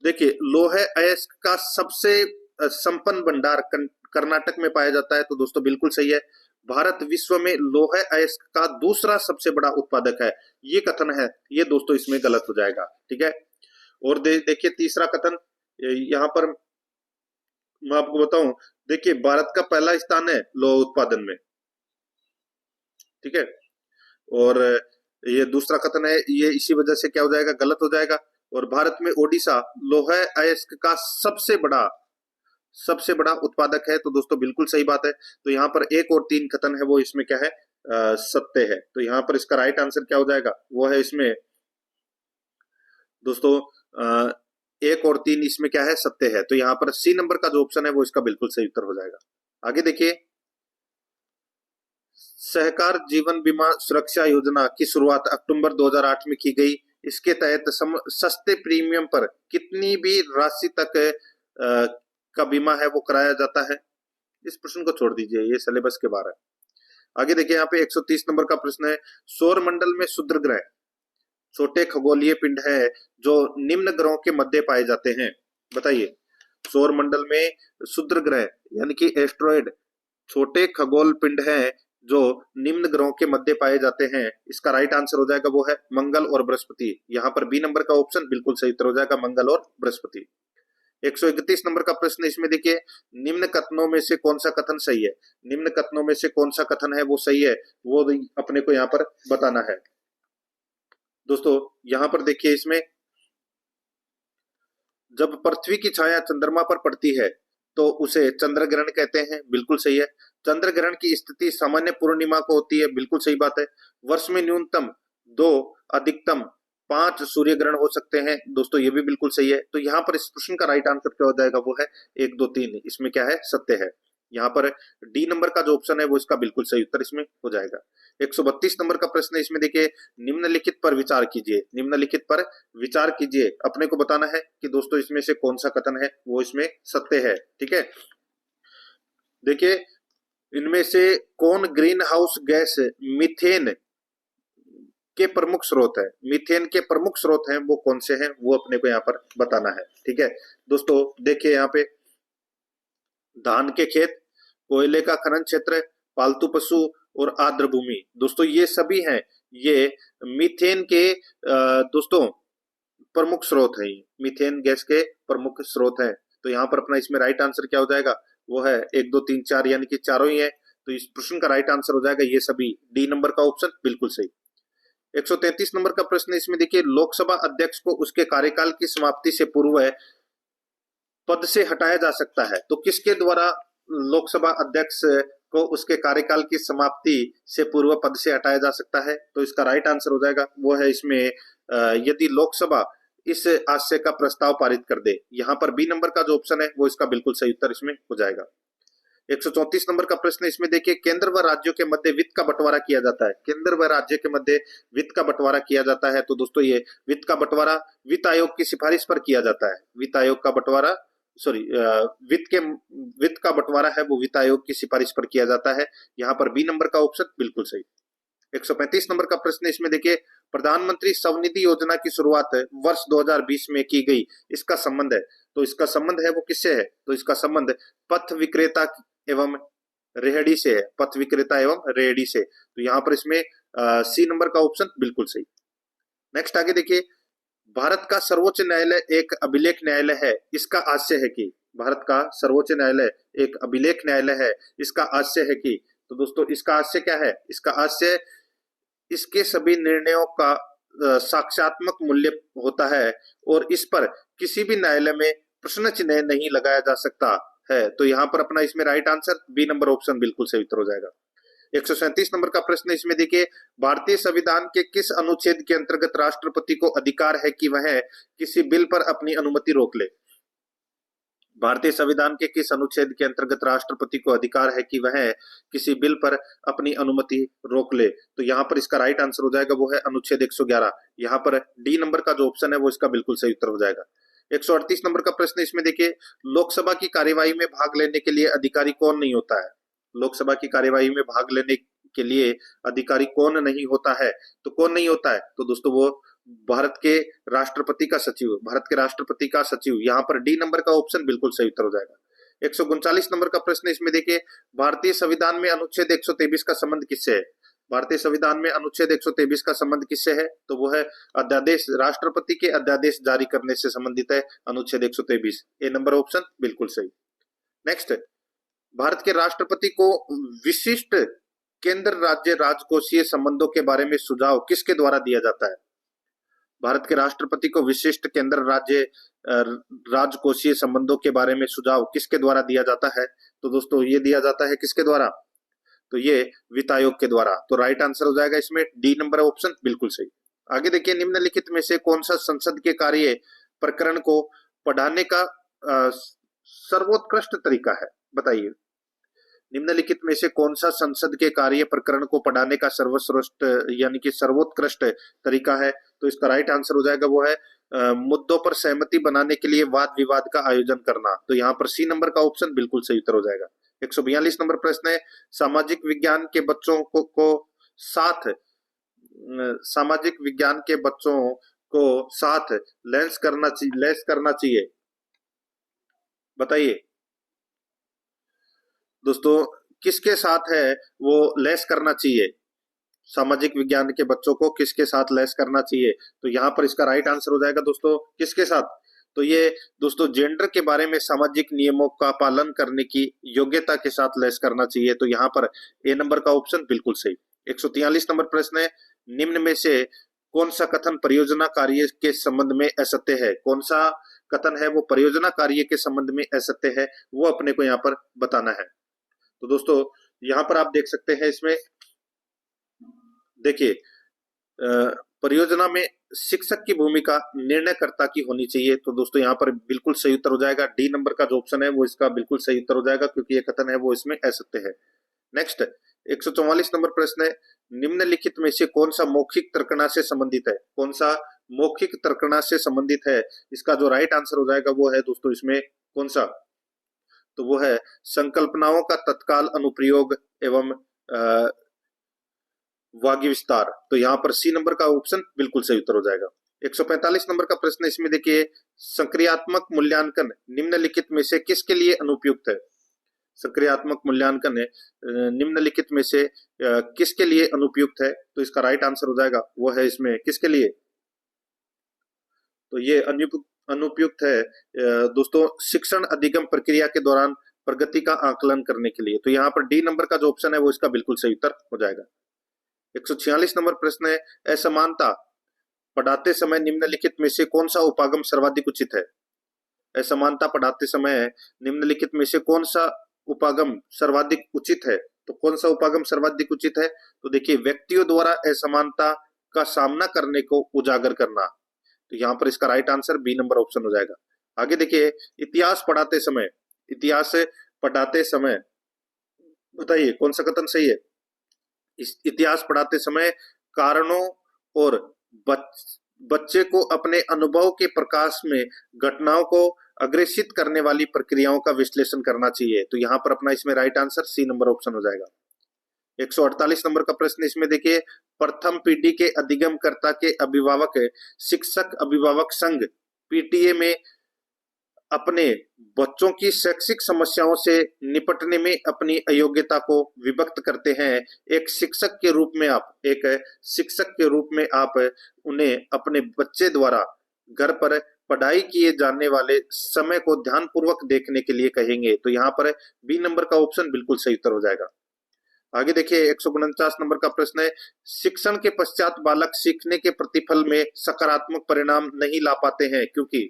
देखिए, लोहे अयस्क का सबसे संपन्न भंडार कर्नाटक में पाया जाता है। तो दोस्तों बिल्कुल सही है। भारत विश्व में लोहे अयस्क का दूसरा सबसे बड़ा उत्पादक है, ये कथन है ये दोस्तों इसमें गलत हो जाएगा। ठीक है, और देखिए तीसरा कथन यहाँ पर मैं आपको बताऊं, देखिए, भारत का पहला स्थान है लोह उत्पादन में। ठीक है, और ये दूसरा कथन है, ये इसी वजह से क्या हो जाएगा, गलत हो जाएगा। और भारत में ओडिशा लौह अयस्क का सबसे बड़ा उत्पादक है, तो दोस्तों बिल्कुल सही बात है। तो यहाँ पर 1 और 3 कथन है वो इसमें क्या है, सत्य है। तो यहाँ पर इसका राइट आंसर क्या हो जाएगा, वो है इसमें दोस्तों 1 और 3 इसमें क्या है, सत्य है। तो यहाँ पर सी नंबर का जो ऑप्शन है वो इसका बिल्कुल सही उत्तर हो जाएगा। आगे देखिए, सहकार जीवन बीमा सुरक्षा योजना की शुरुआत अक्टूबर 2008 में की गई। इसके तहत सस्ते प्रीमियम पर कितनी भी राशि तक का बीमा है वो कराया जाता है। इस प्रश्न को छोड़ दीजिए, ये सिलेबस के बाहर है। आगे देखिए, यहाँ पे 130 नंबर का प्रश्न है, सौर मंडल में क्षुद्र ग्रह छोटे खगोलीय पिंड है जो निम्न ग्रहों के मध्य पाए जाते हैं। बताइए, सौर मंडल में क्षुद्र ग्रह यानी कि एस्ट्रॉयड छोटे खगोल पिंड हैं जो निम्न ग्रहों के मध्य पाए जाते हैं। इसका राइट आंसर हो जाएगा वो है मंगल और बृहस्पति। यहाँ पर बी नंबर का ऑप्शन बिल्कुल सही उत्तर हो जाएगा, मंगल और बृहस्पति। 131 नंबर का प्रश्न, इसमें देखिए, निम्न कथनों में से कौन सा कथन सही है। निम्न कथनों में से कौन सा कथन है वो सही है, वो अपने को यहाँ पर बताना है। दोस्तों यहाँ पर देखिए, इसमें जब पृथ्वी की छाया चंद्रमा पर पड़ती है तो उसे चंद्र ग्रहण कहते हैं, बिल्कुल सही है। चंद्र ग्रहण की स्थिति सामान्य पूर्णिमा को होती है, बिल्कुल सही बात है। वर्ष में न्यूनतम 2 अधिकतम 5 सूर्य ग्रहण हो सकते हैं, दोस्तों ये भी बिल्कुल सही है। तो यहाँ पर इस प्रश्न का राइट आंसर क्या हो जाएगा, वो है 1 2 3, इसमें क्या है, सत्य है। यहाँ पर डी नंबर का जो ऑप्शन है वो इसका बिल्कुल सही उत्तर इसमें हो जाएगा। 132 नंबर का प्रश्न, इसमें देखिए, निम्नलिखित पर विचार कीजिए। निम्नलिखित पर विचार कीजिए, अपने को बताना है कि दोस्तों इसमें से कौन सा कथन है वो इसमें सत्य है। ठीक है, देखिए, इनमें से कौन ग्रीन हाउस गैस मीथेन के प्रमुख स्रोत है। मीथेन के प्रमुख स्रोत हैं वो कौन से हैं, वो अपने को यहाँ पर बताना है। ठीक है दोस्तों, देखिए यहाँ पे धान के खेत, कोयले का खनन क्षेत्र, पालतू पशु और आर्द्र भूमि, दोस्तों ये सभी हैं, ये मीथेन के दोस्तों प्रमुख स्रोत है। मीथेन गैस के प्रमुख स्रोत हैं। तो यहाँ पर अपना इसमें राइट आंसर क्या हो जाएगा, वो है 1 2 3 4, यानी कि चारों ही है। तो इस प्रश्न का राइट आंसर हो जाएगा ये सभी, डी नंबर का ऑप्शन बिल्कुल सही। 133 नंबर का प्रश्न, इसमें देखिए, लोकसभा अध्यक्ष को उसके कार्यकाल की समाप्ति से पूर्व पद से हटाया जा सकता है। तो किसके द्वारा लोकसभा अध्यक्ष को उसके कार्यकाल की समाप्ति से पूर्व पद से हटाया जा सकता है। तो इसका राइट आंसर हो जाएगा वो है इसमें यदि लोकसभा इस आशय का प्रस्ताव पारित कर दे। यहाँ पर बी नंबर का जो ऑप्शन है वो इसका बिल्कुल सही उत्तर इसमें हो जाएगा। 134 नंबर का प्रश्न, इसमें देखिए, केंद्र व राज्यों के मध्य वित्त का बंटवारा किया जाता है। केंद्र व राज्य के मध्य वित्त का बंटवारा किया जाता है। तो दोस्तों ये वित्त का बंटवारा वित्त आयोग की सिफारिश पर किया जाता है। वित्त आयोग का बंटवारा वित्त का बंटवारा है वो वित्त आयोग की सिफारिश पर किया जाता है। यहाँ पर बी नंबर का ऑप्शन बिल्कुल सही। 135 नंबर का प्रश्न, इसमें देखिए, प्रधानमंत्री स्वनिधि योजना की शुरुआत वर्ष 2020 में की गई, इसका संबंध है। तो इसका संबंध है वो किससे है, तो इसका संबंध पथ विक्रेता एवं रेहड़ी से है, पथ विक्रेता एवं रेहड़ी से। तो यहाँ पर इसमें सी नंबर का ऑप्शन बिल्कुल सही। नेक्स्ट आगे देखिए, भारत का सर्वोच्च न्यायालय एक अभिलेख न्यायालय है, इसका आशय है कि, भारत का सर्वोच्च न्यायालय एक अभिलेख न्यायालय है, इसका आशय है कि, तो दोस्तों इसका आशय क्या है, इसका आशय इसके सभी निर्णयों का साक्ष्यात्मक मूल्य होता है और इस पर किसी भी न्यायालय में प्रश्न चिन्ह नहीं लगाया जा सकता है। तो यहाँ पर अपना इसमें right answer B number option बिल्कुल सही उत्तर हो जाएगा। 137 नंबर का प्रश्न, इसमें देखिए, भारतीय संविधान के किस अनुच्छेद के अंतर्गत राष्ट्रपति को अधिकार है कि वह किसी बिल पर अपनी अनुमति रोक ले। भारतीय संविधान के किस अनुच्छेद के अंतर्गत राष्ट्रपति को अधिकार है कि वह किसी बिल पर अपनी अनुमति रोक ले। तो यहाँ पर इसका राइट आंसर हो जाएगा वो है अनुच्छेद 111। यहाँ पर डी नंबर का जो ऑप्शन है वो इसका बिल्कुल सही उत्तर हो जाएगा। 138 नंबर का प्रश्न, इसमें देखिए, लोकसभा की कार्यवाही में भाग लेने के लिए अधिकारी कौन नहीं होता है। लोकसभा की कार्यवाही में भाग लेने के लिए अधिकारी कौन नहीं होता है, तो कौन नहीं होता है, तो दोस्तों वो भारत के राष्ट्रपति का सचिव, भारत के राष्ट्रपति का सचिव। यहाँ पर डी नंबर का ऑप्शन बिल्कुल सही उत्तर हो जाएगा। 139 नंबर का प्रश्न, इसमें देखिए, भारतीय संविधान में अनुच्छेद 123 का संबंध किससे है। भारतीय संविधान में अनुच्छेद 123 का संबंध किससे है, तो वो है अध्यादेश, राष्ट्रपति के अध्यादेश जारी करने से संबंधित है अनुच्छेद 123। ए नंबर ऑप्शन बिल्कुल सही। नेक्स्ट, भारत के राष्ट्रपति को विशिष्ट केंद्र राज्य राजकोषीय संबंधों के बारे में सुझाव किसके द्वारा दिया जाता है? भारत के राष्ट्रपति को विशिष्ट केंद्र राज्य राजकोषीय संबंधों के बारे में सुझाव किसके द्वारा दिया जाता है? तो दोस्तों ये दिया जाता है किसके द्वारा? तो ये वित्त आयोग के द्वारा। तो राइट आंसर हो जाएगा इसमें डी नंबर ऑप्शन बिल्कुल सही। आगे देखिए, निम्नलिखित में से कौन सा संसद के कार्य प्रकरण को पढ़ाने का सर्वोत्कृष्ट तरीका है? बताइए, निम्नलिखित में से कौन सा संसद के कार्य प्रकरण को पढ़ाने का सर्वश्रेष्ठ यानी कि सर्वोत्कृष्ट तरीका है? तो इसका राइट आंसर हो जाएगा वो है मुद्दों पर सहमति बनाने के लिए वाद विवाद का आयोजन करना। तो यहाँ पर सी नंबर का ऑप्शन बिल्कुल सही उत्तर हो जाएगा। 142 नंबर प्रश्न है, सामाजिक विज्ञान के बच्चों को साथ लेंस करना चाहिए। बताइए दोस्तों, किसके साथ है वो लेस करना चाहिए? सामाजिक विज्ञान के बच्चों को किसके साथ लेस करना चाहिए? तो यहाँ पर इसका राइट आंसर हो जाएगा दोस्तों किसके साथ? तो ये दोस्तों जेंडर के बारे में सामाजिक नियमों का पालन करने की योग्यता के साथ लेस करना चाहिए। तो यहाँ पर ए नंबर का ऑप्शन बिल्कुल सही। 143 नंबर प्रश्न है, निम्न में से कौन सा कथन परियोजना कार्य के संबंध में असत्य है? कौन सा कथन है वो परियोजना कार्य के संबंध में असत्य है, वो अपने को यहाँ पर बताना है। तो दोस्तों यहाँ पर आप देख सकते हैं, इसमें देखिए परियोजना में शिक्षक की भूमिका निर्णयकर्ता की होनी चाहिए। तो दोस्तों यहाँ पर बिल्कुल सही उत्तर हो जाएगा डी नंबर का जो ऑप्शन है वो इसका बिल्कुल सही उत्तर हो जाएगा, क्योंकि ये कथन है वो इसमें असत्य है। नेक्स्ट 144 नंबर प्रश्न है, निम्नलिखित में से कौन सा मौखिक तर्कणा से संबंधित है? कौन सा मौखिक तर्कणा से संबंधित है? इसका जो राइट आंसर हो जाएगा वो है दोस्तों इसमें कौन सा? तो वो है संकल्पनाओं का तत्काल अनुप्रयोग एवं वाग्य विस्तार। तो यहाँ पर सी नंबर का ऑप्शन बिल्कुल सही उत्तर हो जाएगा। 145 नंबर का प्रश्न इसमें देखिए, सक्रियात्मक मूल्यांकन निम्नलिखित में से किसके लिए अनुपयुक्त है? सक्रियात्मक मूल्यांकन निम्नलिखित में से किसके लिए अनुपयुक्त है? तो इसका राइट आंसर हो जाएगा वो है इसमें किसके लिए? तो ये अनुपयुक्त है दोस्तों शिक्षण अधिगम प्रक्रिया के दौरान प्रगति का आकलन करने के लिए। तो यहाँ पर डी नंबर का जो ऑप्शन है वो इसका बिल्कुल सही उत्तर हो जाएगा। 146 नंबर प्रश्न है, असमानता पढ़ाते समय निम्नलिखित में से कौन सा उपागम सर्वाधिक उचित है? असमानता पढ़ाते समय निम्नलिखित में से कौन सा उपागम सर्वाधिक उचित है? तो कौन सा उपागम सर्वाधिक उचित है? तो देखिए, व्यक्तियों द्वारा असमानता का सामना करने को उजागर करना। तो यहाँ पर इसका right answer B number option हो जाएगा। आगे देखिए, इतिहास पढ़ाते समय बताइए कौन सा कथन सही है? इतिहास पढ़ाते समय कारणों और बच्चे को अपने अनुभव के प्रकाश में घटनाओं को अग्रेसित करने वाली प्रक्रियाओं का विश्लेषण करना चाहिए। तो यहाँ पर अपना इसमें right answer C number option हो जाएगा। 148 नंबर का प्रश्न इसमें देखिए, प्रथम पीढ़ी के अधिगमकर्ता के अभिभावक शिक्षक अभिभावक संघ पीटीए में अपने बच्चों की शैक्षिक समस्याओं से निपटने में अपनी अयोग्यता को विभक्त करते हैं। एक शिक्षक के रूप में आप उन्हें अपने बच्चे द्वारा घर पर पढ़ाई किए जाने वाले समय को ध्यानपूर्वक देखने के लिए कहेंगे। तो यहाँ पर बी नंबर का ऑप्शन बिल्कुल सही उत्तर हो जाएगा। आगे देखिए, 149 नंबर का प्रश्न है, शिक्षण के पश्चात बालक सीखने के प्रतिफल में सकारात्मक परिणाम नहीं ला पाते हैं क्योंकि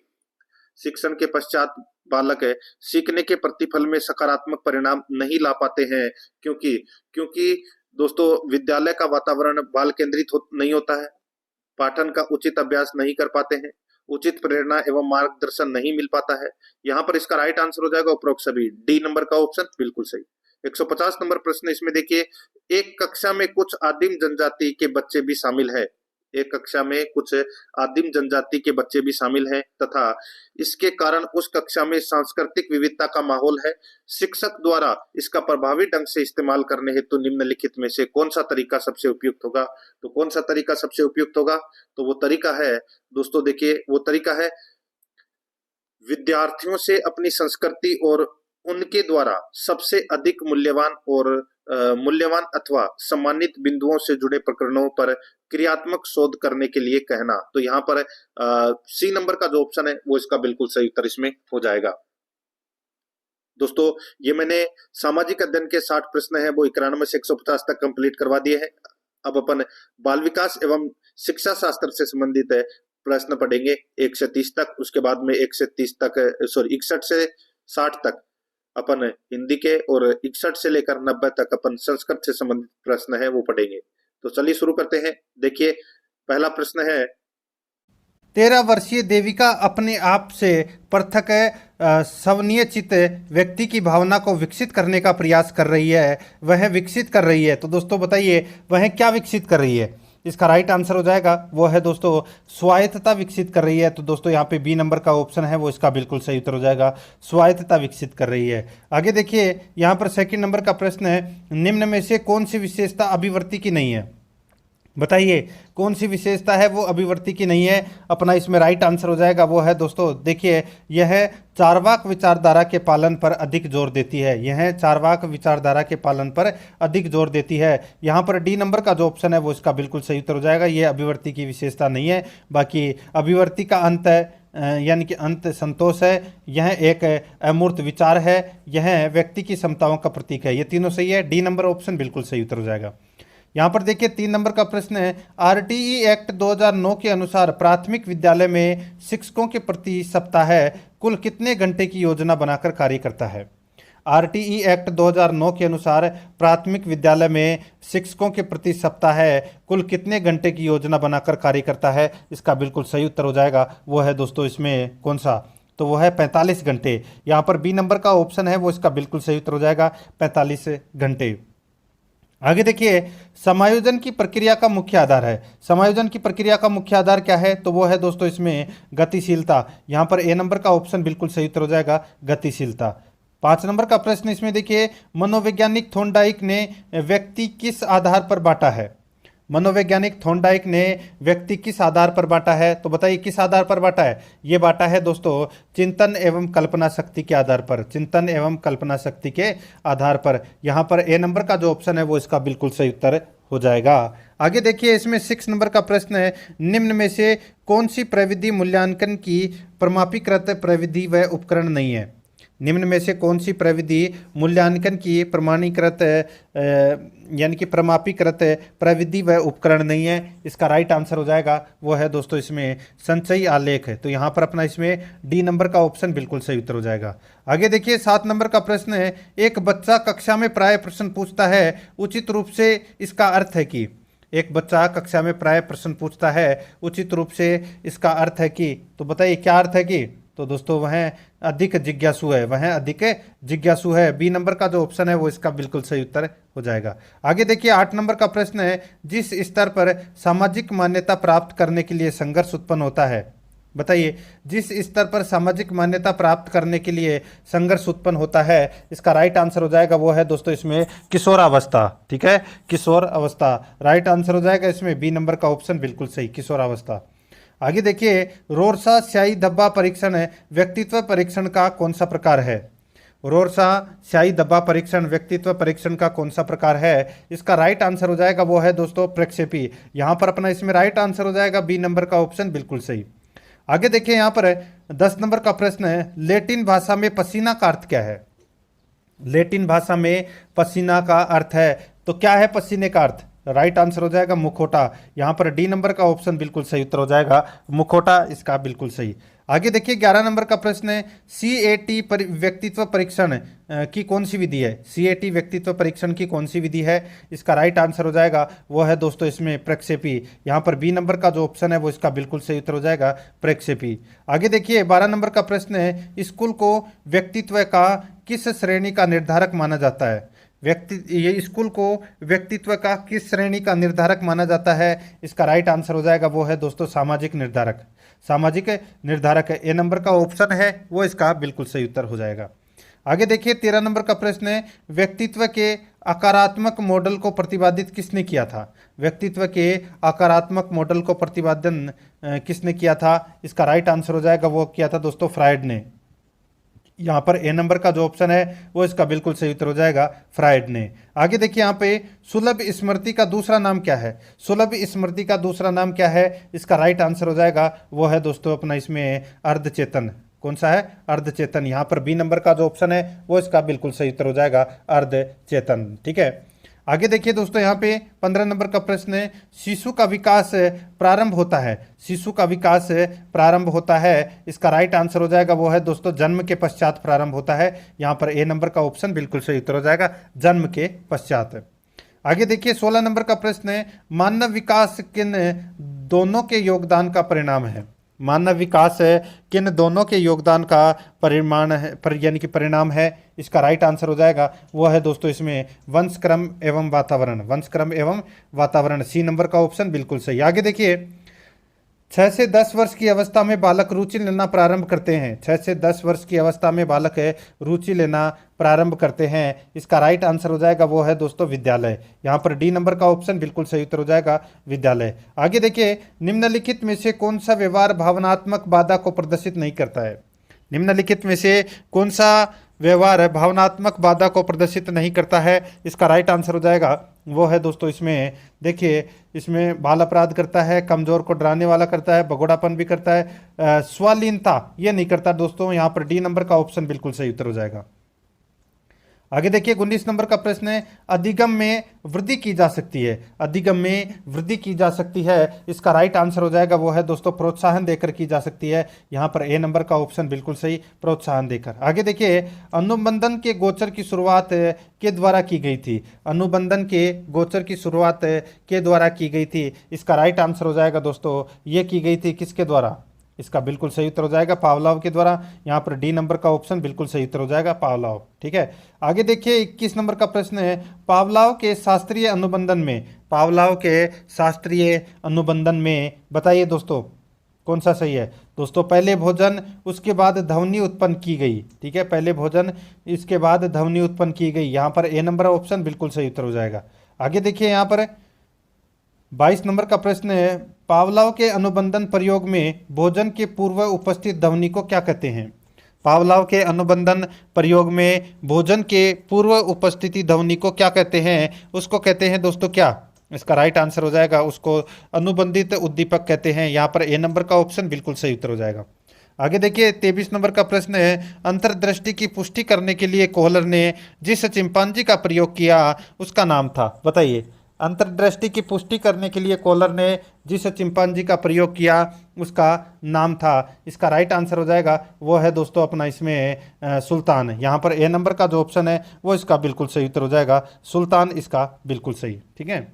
शिक्षण के पश्चात बालक सीखने के प्रतिफल में सकारात्मक परिणाम नहीं ला पाते हैं क्योंकि दोस्तों विद्यालय का वातावरण बाल केंद्रित नहीं होता है, पाठन का उचित अभ्यास नहीं कर पाते हैं, उचित प्रेरणा एवं मार्गदर्शन नहीं मिल पाता है। यहाँ पर इसका राइट आंसर हो जाएगा उपरोक्त सभी, डी नंबर का ऑप्शन बिल्कुल सही। 150 नंबर प्रश्न इसमें देखिए, एक कक्षा में कुछ आदिम जनजाति के बच्चे भी शामिल है। एक कक्षा में कुछ आदिम जनजाति के बच्चे भी शामिल हैं तथा इसके कारण उस कक्षा में सांस्कृतिक विविधता का माहौल है। शिक्षक द्वारा इसका प्रभावी ढंग से इस्तेमाल करने हेतु निम्नलिखित में से कौन सा तरीका सबसे उपयुक्त होगा? तो कौन सा तरीका सबसे उपयुक्त होगा? तो वो तरीका है दोस्तों देखिए, वो तरीका है विद्यार्थियों से अपनी संस्कृति और उनके द्वारा सबसे अधिक मूल्यवान अथवा सम्मानित बिंदुओं से जुड़े प्रकरणों पर क्रियात्मक शोध करने के लिए कहना। तो यहाँ पर सी नंबर का जो ऑप्शन है वो इसका बिल्कुल सही उत्तर इसमें हो जाएगा। दोस्तों ये मैंने सामाजिक अध्ययन के 60 प्रश्न है वो 91 से 150 तक कंप्लीट करवा दिए हैं। अब अपन बाल विकास एवं शिक्षा शास्त्र से संबंधित प्रश्न पढ़ेंगे 1 से 30 तक, उसके बाद में 1 से 30 तक 61 से 60 तक अपन हिंदी के और 61 से लेकर 90 तक अपन संस्कृत से संबंधित प्रश्न है वो पढ़ेंगे। तो चलिए शुरू करते हैं। देखिए पहला प्रश्न है, 13 वर्षीय देविका अपने आप से पृथक सवनीय चित्त व्यक्ति की भावना को विकसित करने का प्रयास कर रही है, वह विकसित कर रही है। तो दोस्तों बताइए वह क्या विकसित कर रही है? इसका राइट आंसर हो जाएगा वो है दोस्तों स्वायत्तता विकसित कर रही है। तो दोस्तों यहाँ पे बी नंबर का ऑप्शन है वो इसका बिल्कुल सही उत्तर हो जाएगा, स्वायत्तता विकसित कर रही है। आगे देखिए यहाँ पर सेकंड नंबर का प्रश्न है, निम्न में से कौन सी विशेषता अभिवर्ती की नहीं है? बताइए कौन सी विशेषता है वो अभिवर्ती की नहीं है? अपना इसमें राइट आंसर हो जाएगा वो है दोस्तों, देखिए यह चार्वाक विचारधारा के पालन पर अधिक जोर देती है। यह चार्वाक विचारधारा के पालन पर अधिक जोर देती है। यहाँ पर डी नंबर का जो ऑप्शन है वो इसका बिल्कुल सही उत्तर हो जाएगा। ये अभिवर्ती की विशेषता नहीं है। बाकी अभिवर्ती का अंत यानी कि अंत संतोष है। यह एक अमूर्त विचार है। यह व्यक्ति की क्षमताओं का प्रतीक है। ये तीनों सही है। डी नंबर ऑप्शन बिल्कुल सही उत्तर हो जाएगा। यहाँ पर देखिए 3 नंबर का प्रश्न है, आरटीई एक्ट 2009 के अनुसार प्राथमिक विद्यालय में शिक्षकों के प्रति सप्ताह कुल कितने घंटे की योजना बनाकर कार्य करता है? आरटीई एक्ट 2009 के अनुसार प्राथमिक विद्यालय में शिक्षकों के प्रति सप्ताह कुल कितने घंटे की योजना बनाकर कार्य करता है? इसका बिल्कुल सही उत्तर हो जाएगा वो है दोस्तों इसमें कौन सा? तो वो है 45 घंटे। यहाँ पर बी नंबर का ऑप्शन है वो इसका बिल्कुल सही उत्तर हो जाएगा 45 घंटे। आगे देखिए समायोजन की प्रक्रिया का मुख्य आधार है। समायोजन की प्रक्रिया का मुख्य आधार क्या है? तो वो है दोस्तों इसमें गतिशीलता। यहाँ पर ए नंबर का ऑप्शन बिल्कुल सही उत्तर हो जाएगा, गतिशीलता। 5 नंबर का प्रश्न इसमें देखिए, मनोवैज्ञानिक थोर्नडाइक ने व्यक्ति किस आधार पर बांटा है? मनोवैज्ञानिक थोर्नडाइक ने व्यक्ति किस आधार पर बांटा है? तो बताइए किस आधार पर बांटा है? ये बांटा है दोस्तों चिंतन एवं कल्पना शक्ति के आधार पर, चिंतन एवं कल्पना शक्ति के आधार पर। यहाँ पर ए नंबर का जो ऑप्शन है वो इसका बिल्कुल सही उत्तर हो जाएगा। आगे देखिए इसमें 6 नंबर का प्रश्न है, निम्न में से कौन सी प्रविधि मूल्यांकन की प्रमाणीकृत प्रविधि व उपकरण नहीं है? निम्न में से कौन सी प्रविधि मूल्यांकन की प्रमाणीकृत यानी कि प्रमापीकृत प्रविधि व उपकरण नहीं है? इसका राइट आंसर हो जाएगा वो है दोस्तों इसमें संचयी आलेख है। तो यहाँ पर अपना इसमें डी नंबर का ऑप्शन बिल्कुल सही उत्तर हो जाएगा। आगे देखिए 7 नंबर का प्रश्न है, एक बच्चा कक्षा में प्राय प्रश्न पूछता है, उचित रूप से इसका अर्थ है कि? एक बच्चा कक्षा में प्राय प्रश्न पूछता है, उचित रूप से इसका अर्थ है कि? तो बताइए क्या अर्थ है कि? तो दोस्तों वह अधिक जिज्ञासु है, वह अधिक जिज्ञासु है। बी नंबर का जो ऑप्शन है वो इसका बिल्कुल सही उत्तर हो जाएगा। आगे देखिए 8 नंबर का प्रश्न है, जिस स्तर पर सामाजिक मान्यता प्राप्त करने के लिए संघर्ष उत्पन्न होता है? बताइए जिस स्तर पर सामाजिक मान्यता प्राप्त करने के लिए संघर्ष उत्पन्न होता है, इसका राइट आंसर हो जाएगा वो है दोस्तों इसमें किशोरावस्था। ठीक है, किशोर अवस्था राइट आंसर हो जाएगा इसमें। बी नंबर का ऑप्शन बिल्कुल सही, किशोरावस्था। आगे देखिए रोरसा स्याही धब्बा परीक्षण व्यक्तित्व परीक्षण का कौन सा प्रकार है? रोरसा स्याही धब्बा परीक्षण व्यक्तित्व परीक्षण का कौन सा प्रकार है? इसका राइट आंसर हो जाएगा वो है दोस्तों प्रक्षेपी। यहाँ पर अपना इसमें राइट आंसर हो जाएगा बी नंबर का ऑप्शन बिल्कुल सही। आगे देखिए यहाँ पर 10 नंबर का प्रश्न है, लेटिन भाषा में पसीना का अर्थ क्या है? लेटिन भाषा में पसीना का अर्थ है, तो क्या है पसीने का अर्थ? राइट आंसर हो जाएगा मुखौटा। यहाँ पर डी नंबर का ऑप्शन बिल्कुल सही उत्तर हो जाएगा, मुखौटा इसका बिल्कुल सही। आगे देखिए 11 नंबर का प्रश्न है, सीएटी व्यक्तित्व परीक्षण की कौन सी विधि है? सीएटी व्यक्तित्व परीक्षण की कौन सी विधि है? इसका राइट आंसर हो जाएगा वो है दोस्तों इसमें प्रक्षेपी। यहाँ पर बी नंबर का जो ऑप्शन है वो इसका बिल्कुल सही उत्तर हो जाएगा प्रक्षेपी। आगे देखिए 12 नंबर का प्रश्न है, स्कूल को व्यक्तित्व का किस श्रेणी का निर्धारक माना जाता है? ये स्कूल को व्यक्तित्व का किस श्रेणी का निर्धारक माना जाता है? इसका राइट आंसर हो जाएगा वो है दोस्तों सामाजिक निर्धारक। सामाजिक निर्धारक है, ए नंबर का ऑप्शन है वो इसका बिल्कुल सही उत्तर हो जाएगा। आगे देखिए 13 नंबर का प्रश्न है, व्यक्तित्व के आकारात्मक मॉडल को प्रतिपादित किसने किया था? व्यक्तित्व के आकारात्मक मॉडल को प्रतिपादन किसने किया था? इसका राइट आंसर हो जाएगा वो किया था दोस्तों फ्रायड ने। यहाँ पर ए नंबर का जो ऑप्शन है वो इसका बिल्कुल सही उत्तर हो जाएगा फ्रायड ने। आगे देखिए यहाँ पे सुलभ स्मृति का दूसरा नाम क्या है? सुलभ स्मृति का दूसरा नाम क्या है? इसका राइट आंसर हो जाएगा वो है दोस्तों अपना इसमें अर्धचेतन। कौन सा है? अर्धचेतन। यहाँ पर बी नंबर का जो ऑप्शन है वो इसका बिल्कुल सही उत्तर हो जाएगा, अर्धचेतन। ठीक है, आगे देखिए दोस्तों, यहाँ पे 15 नंबर का प्रश्न है, शिशु का विकास प्रारंभ होता है, शिशु का विकास प्रारंभ होता है, इसका राइट आंसर हो जाएगा वो है दोस्तों जन्म के पश्चात प्रारंभ होता है। यहाँ पर ए नंबर का ऑप्शन बिल्कुल सही उत्तर हो जाएगा, जन्म के पश्चात। आगे देखिए 16 नंबर का प्रश्न है, मानव विकास किन दोनों के योगदान का परिणाम है? मानव विकास किन दोनों के योगदान का परिमाण है, यानी कि परिणाम है? इसका राइट आंसर हो जाएगा वो है दोस्तों इसमें वंशक्रम एवं वातावरण, वंशक्रम एवं वातावरण। सी नंबर का ऑप्शन बिल्कुल सही। आगे देखिए 6 से 10 वर्ष की अवस्था में बालक रुचि लेना प्रारंभ करते हैं, 6 से 10 वर्ष की अवस्था में बालक रुचि लेना प्रारंभ करते हैं, इसका राइट आंसर हो जाएगा वो है दोस्तों विद्यालय। यहाँ पर डी नंबर का ऑप्शन बिल्कुल सही उत्तर हो जाएगा, विद्यालय। आगे देखिए निम्नलिखित में से कौन सा व्यवहार भावनात्मक बाधा को प्रदर्शित नहीं करता है? निम्नलिखित में से कौन सा व्यवहार भावनात्मक बाधा को प्रदर्शित नहीं करता है? इसका राइट आंसर हो जाएगा वो है दोस्तों इसमें देखिए, इसमें बाल अपराध करता है, कमजोर को डराने वाला करता है, भगोड़ापन भी करता है, स्वलीनता ये नहीं करता दोस्तों। यहाँ पर डी नंबर का ऑप्शन बिल्कुल सही उत्तर हो जाएगा। आगे देखिए 19 नंबर का प्रश्न है, अधिगम में वृद्धि की जा सकती है, अधिगम में वृद्धि की जा सकती है, इसका राइट आंसर हो जाएगा वो है दोस्तों प्रोत्साहन देकर की जा सकती है। यहाँ पर ए नंबर का ऑप्शन बिल्कुल सही, प्रोत्साहन देकर। आगे देखिए अनुबंधन के गोचर की शुरुआत के द्वारा की गई थी, अनुबंधन के गोचर की शुरुआत के द्वारा की गई थी, इसका राइट आंसर हो जाएगा दोस्तों ये की गई थी किसके द्वारा? इसका बिल्कुल सही उत्तर हो जाएगा पावलोव के द्वारा। यहाँ पर डी नंबर का ऑप्शन बिल्कुल सही उत्तर हो जाएगा, पावलोव। ठीक है, आगे देखिए 21 नंबर का प्रश्न है, पावलोव के शास्त्रीय अनुबंधन में, पावलोव के शास्त्रीय अनुबंधन में बताइए दोस्तों कौन सा सही है? दोस्तों पहले भोजन उसके बाद ध्वनि उत्पन्न की गई। ठीक है, पहले भोजन इसके बाद ध्वनि उत्पन्न की गई, यहाँ पर ए नंबर ऑप्शन बिल्कुल सही उत्तर हो जाएगा। आगे देखिए यहाँ पर 22 नंबर का प्रश्न है, पावलोव के अनुबंधन प्रयोग में भोजन के पूर्व उपस्थित ध्वनि को क्या कहते हैं? पावलोव के अनुबंधन प्रयोग में भोजन के पूर्व उपस्थिति ध्वनि को क्या कहते हैं? उसको कहते हैं दोस्तों क्या? इसका राइट आंसर हो जाएगा उसको अनुबंधित उद्दीपक कहते हैं। यहाँ पर ए नंबर का ऑप्शन बिल्कुल सही उत्तर हो जाएगा। आगे देखिए 23 नंबर का प्रश्न है, अंतर्दृष्टि की पुष्टि करने के लिए कोहलर ने जिस चिंपांजी का प्रयोग किया उसका नाम था, बताइए। अंतर्दृष्टि की पुष्टि करने के लिए कोहलर ने जिस चिंपांजी का प्रयोग किया उसका नाम था, इसका राइट आंसर हो जाएगा वो है दोस्तों अपना इसमें सुल्तान। यहाँ पर ए नंबर का जो ऑप्शन है वो इसका बिल्कुल सही उत्तर हो जाएगा, सुल्तान इसका बिल्कुल सही। ठीक है,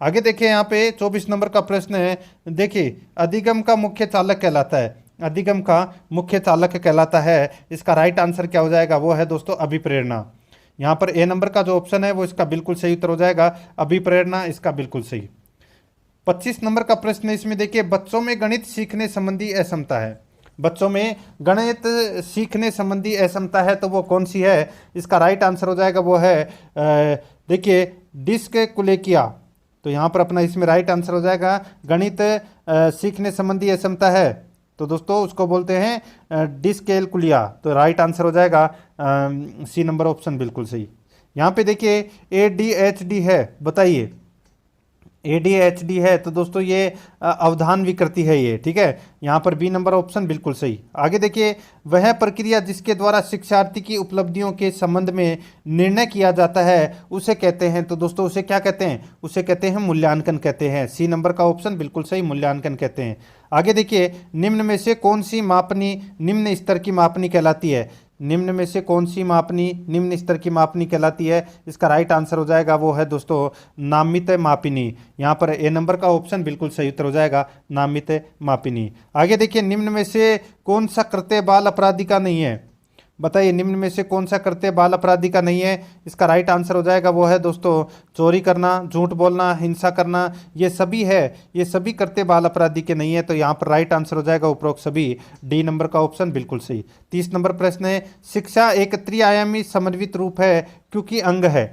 आगे देखिए यहाँ पे 24 नंबर का प्रश्न है, देखिए अधिगम का मुख्य चालक कहलाता है, अधिगम का मुख्य चालक कहलाता है, इसका राइट आंसर क्या हो जाएगा वो है दोस्तों अभिप्रेरणा। यहाँ पर ए नंबर का जो ऑप्शन है वो इसका बिल्कुल सही उत्तर हो जाएगा, अभिप्रेरणा इसका बिल्कुल सही। 25 नंबर का प्रश्न है, इसमें देखिए बच्चों में गणित सीखने संबंधी असमता है, बच्चों में गणित सीखने संबंधी असमता है तो वो कौन सी है? इसका राइट आंसर हो जाएगा वो है देखिए डिस्कैल्कुलिया। तो यहाँ पर अपना इसमें राइट आंसर हो जाएगा गणित सीखने संबंधी असमता है तो दोस्तों उसको बोलते हैं डिस्कैल्कुलिया। तो राइट आंसर हो जाएगा सी नंबर ऑप्शन बिल्कुल सही। यहाँ पे देखिए ADHD है, बताइए ADHD है तो दोस्तों ये अवधान विकृति है ये। ठीक है, यहाँ पर बी नंबर ऑप्शन बिल्कुल सही। आगे देखिए वह प्रक्रिया जिसके द्वारा शिक्षार्थी की उपलब्धियों के संबंध में निर्णय किया जाता है उसे कहते हैं, तो दोस्तों उसे क्या कहते हैं? उसे कहते हैं मूल्यांकन कहते हैं। सी नंबर का ऑप्शन बिल्कुल सही, मूल्यांकन कहते हैं। आगे देखिए निम्न में से कौन सी मापनी निम्न स्तर की मापनी कहलाती है? निम्न में से कौन सी मापनी निम्न स्तर की मापनी कहलाती है? इसका राइट आंसर हो जाएगा वो है दोस्तों नामित मापिनी। यहाँ पर ए नंबर का ऑप्शन बिल्कुल सही उत्तर हो जाएगा, नामित मापिनी। आगे देखिए निम्न में से कौन सा कृत्य बाल अपराधी का नहीं है? बताइए निम्न में से कौन सा कृत्य बाल अपराधी का नहीं है? इसका राइट आंसर हो जाएगा वो है दोस्तों चोरी करना, झूठ बोलना, हिंसा करना, ये सभी है, ये सभी कृत्य बाल अपराधी के नहीं है। तो यहाँ पर राइट आंसर हो जाएगा उपरोक्त सभी, डी नंबर का ऑप्शन बिल्कुल सही। 30 नंबर प्रश्न है, शिक्षा एक त्रिआयामी समन्वित रूप है क्योंकि अंग है।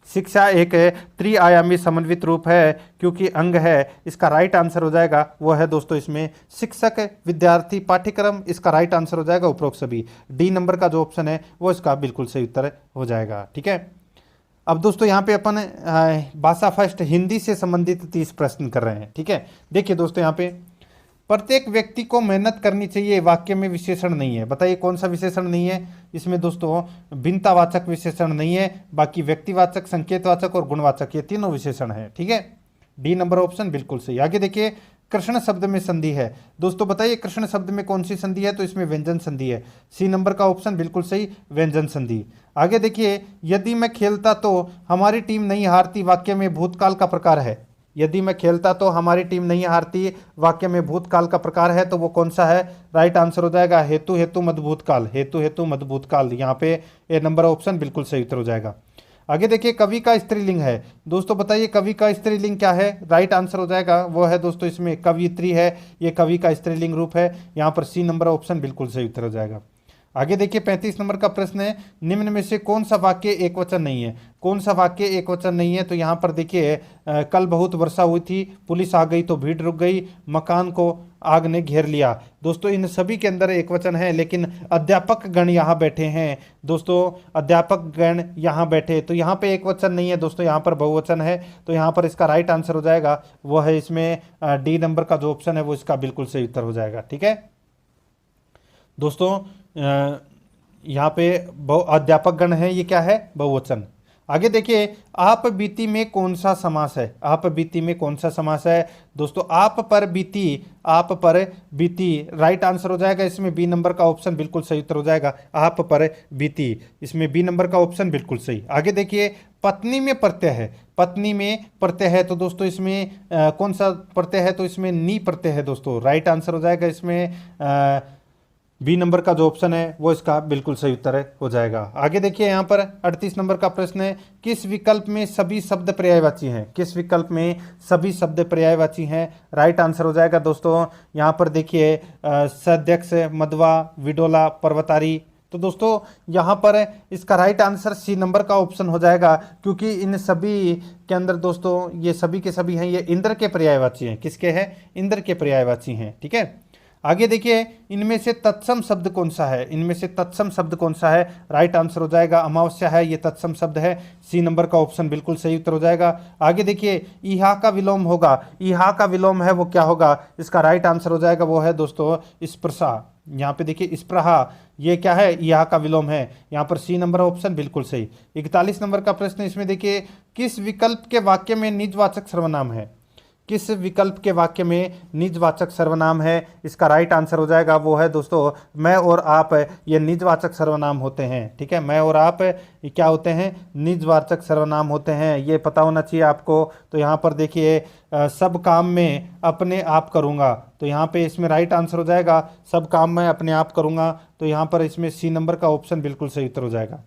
शिक्षा एक त्रिआयामी समन्वित रूप है क्योंकि अंग है, इसका राइट आंसर हो जाएगा वो है दोस्तों इसमें शिक्षक विद्यार्थी पाठ्यक्रम, इसका राइट आंसर हो जाएगा उपरोक्त सभी। डी नंबर का जो ऑप्शन है वो इसका बिल्कुल सही उत्तर हो जाएगा। ठीक है, अब दोस्तों यहाँ पे अपन भाषा फर्स्ट हिंदी से संबंधित 30 प्रश्न कर रहे हैं। ठीक है, देखिए दोस्तों यहाँ पे प्रत्येक व्यक्ति को मेहनत करनी चाहिए वाक्य में विशेषण नहीं है। बताइए कौन सा विशेषण नहीं है इसमें दोस्तों? भिन्नतावाचक विशेषण नहीं है, बाकी व्यक्तिवाचक, संकेतवाचक और गुणवाचक, ये तीनों विशेषण है। ठीक है, डी नंबर ऑप्शन बिल्कुल सही। आगे देखिए, कृष्ण शब्द में संधि है। दोस्तों बताइए कृष्ण शब्द में कौन सी संधि है? तो इसमें व्यंजन संधि है। सी नंबर का ऑप्शन बिल्कुल सही, व्यंजन संधि। आगे देखिए, यदि मैं खेलता तो हमारी टीम नहीं हारती, वाक्य में भूतकाल का प्रकार है। यदि मैं खेलता तो हमारी टीम नहीं हारती, वाक्य में भूतकाल का प्रकार है, तो वो कौन सा है? राइट आंसर हो जाएगा हेतु हेतु मद भूतकाल, हेतु हेतु मद भूतकाल। यहाँ पे ए नंबर ऑप्शन बिल्कुल सही उत्तर हो जाएगा। आगे देखिए, कवि का स्त्रीलिंग है। दोस्तों बताइए कवि का स्त्रीलिंग क्या है? राइट आंसर हो जाएगा वो है दोस्तों इसमें कवियत्री है, ये कवि का स्त्रीलिंग रूप है। यहाँ पर सी नंबर ऑप्शन बिल्कुल सही उत्तर हो जाएगा। आगे देखिए, 35 नंबर का प्रश्न है, निम्न में से कौन सा वाक्य एक वचन नहीं है? कौन सा वाक्य एक वचन नहीं है? तो यहाँ पर देखिए, कल बहुत वर्षा हुई थी, पुलिस आ गई तो भीड़ रुक गई, मकान को आग ने घेर लिया। दोस्तों इन सभी के अंदर एक वचन है, लेकिन अध्यापक गण यहाँ बैठे हैं। दोस्तों अध्यापक गण यहाँ बैठे, तो यहाँ पे एक वचन नहीं है दोस्तों, यहाँ पर बहुवचन है। तो यहाँ पर इसका राइट आंसर हो जाएगा वो है इसमें डी नंबर का जो ऑप्शन है वो इसका बिल्कुल सही उत्तर हो जाएगा। ठीक है दोस्तों, यहाँ पे अध्यापक गण है, ये क्या है? बहुवचन। आगे देखिए, आप बीती में कौन सा समास है? आप बीती में कौन सा समास है? दोस्तों आप पर बीती, आप पर बीती, राइट आंसर हो जाएगा इसमें बी नंबर का ऑप्शन बिल्कुल सही उत्तर हो जाएगा, आप पर बीती, इसमें बी नंबर का ऑप्शन बिल्कुल सही। आगे देखिए, पत्नी में प्रत्यय है। पत्नी में प्रत्यय है, तो दोस्तों इसमें कौन सा प्रत्यय है? तो इसमें नी प्रत्यय है दोस्तों, राइट आंसर हो जाएगा इसमें बी नंबर का जो ऑप्शन है वो इसका बिल्कुल सही उत्तर हो जाएगा। आगे देखिए, यहाँ पर 38 नंबर का प्रश्न है, किस विकल्प में सभी शब्द पर्यायवाची हैं? किस विकल्प में सभी शब्द पर्यायवाची हैं? राइट आंसर हो जाएगा दोस्तों यहाँ पर देखिए, सध्यक्ष, मधवा, विडोला, पर्वतारी। तो दोस्तों यहाँ पर इसका राइट आंसर सी नंबर का ऑप्शन हो जाएगा, क्योंकि इन सभी के अंदर दोस्तों ये सभी के सभी हैं, ये इंद्र के पर्यायवाची हैं। किसके हैं? इंद्र के पर्यायवाची हैं। ठीक है, आगे देखिए, इनमें से तत्सम शब्द कौन सा है? इनमें से तत्सम शब्द कौन सा है? राइट आंसर हो जाएगा अमावस्या है, ये तत्सम शब्द है, सी नंबर का ऑप्शन बिल्कुल सही उत्तर हो जाएगा। आगे देखिए, इहा का विलोम होगा, इहा का विलोम है वो क्या होगा? इसका राइट आंसर हो जाएगा वो है दोस्तों स्पृशा। यहाँ पे देखिए स्पृहा, ये क्या है? इहा का विलोम है, यहाँ पर सी नंबर ऑप्शन बिल्कुल सही। 41 नंबर का प्रश्न, इसमें देखिए, किस विकल्प के वाक्य में निजवाचक सर्वनाम है? किस विकल्प के वाक्य में निजवाचक सर्वनाम है? इसका राइट आंसर हो जाएगा वो है दोस्तों मैं और आप, ये निजवाचक सर्वनाम होते हैं। ठीक है, मैं और आप ये क्या होते हैं? निजवाचक सर्वनाम होते हैं, ये पता होना चाहिए आपको। तो यहाँ पर देखिए, सब काम में अपने आप करूँगा, तो यहाँ पे इसमें राइट आंसर हो जाएगा सब काम मैं अपने आप करूँगा, तो यहाँ पर इसमें सी नंबर का ऑप्शन बिल्कुल सही उत्तर हो जाएगा।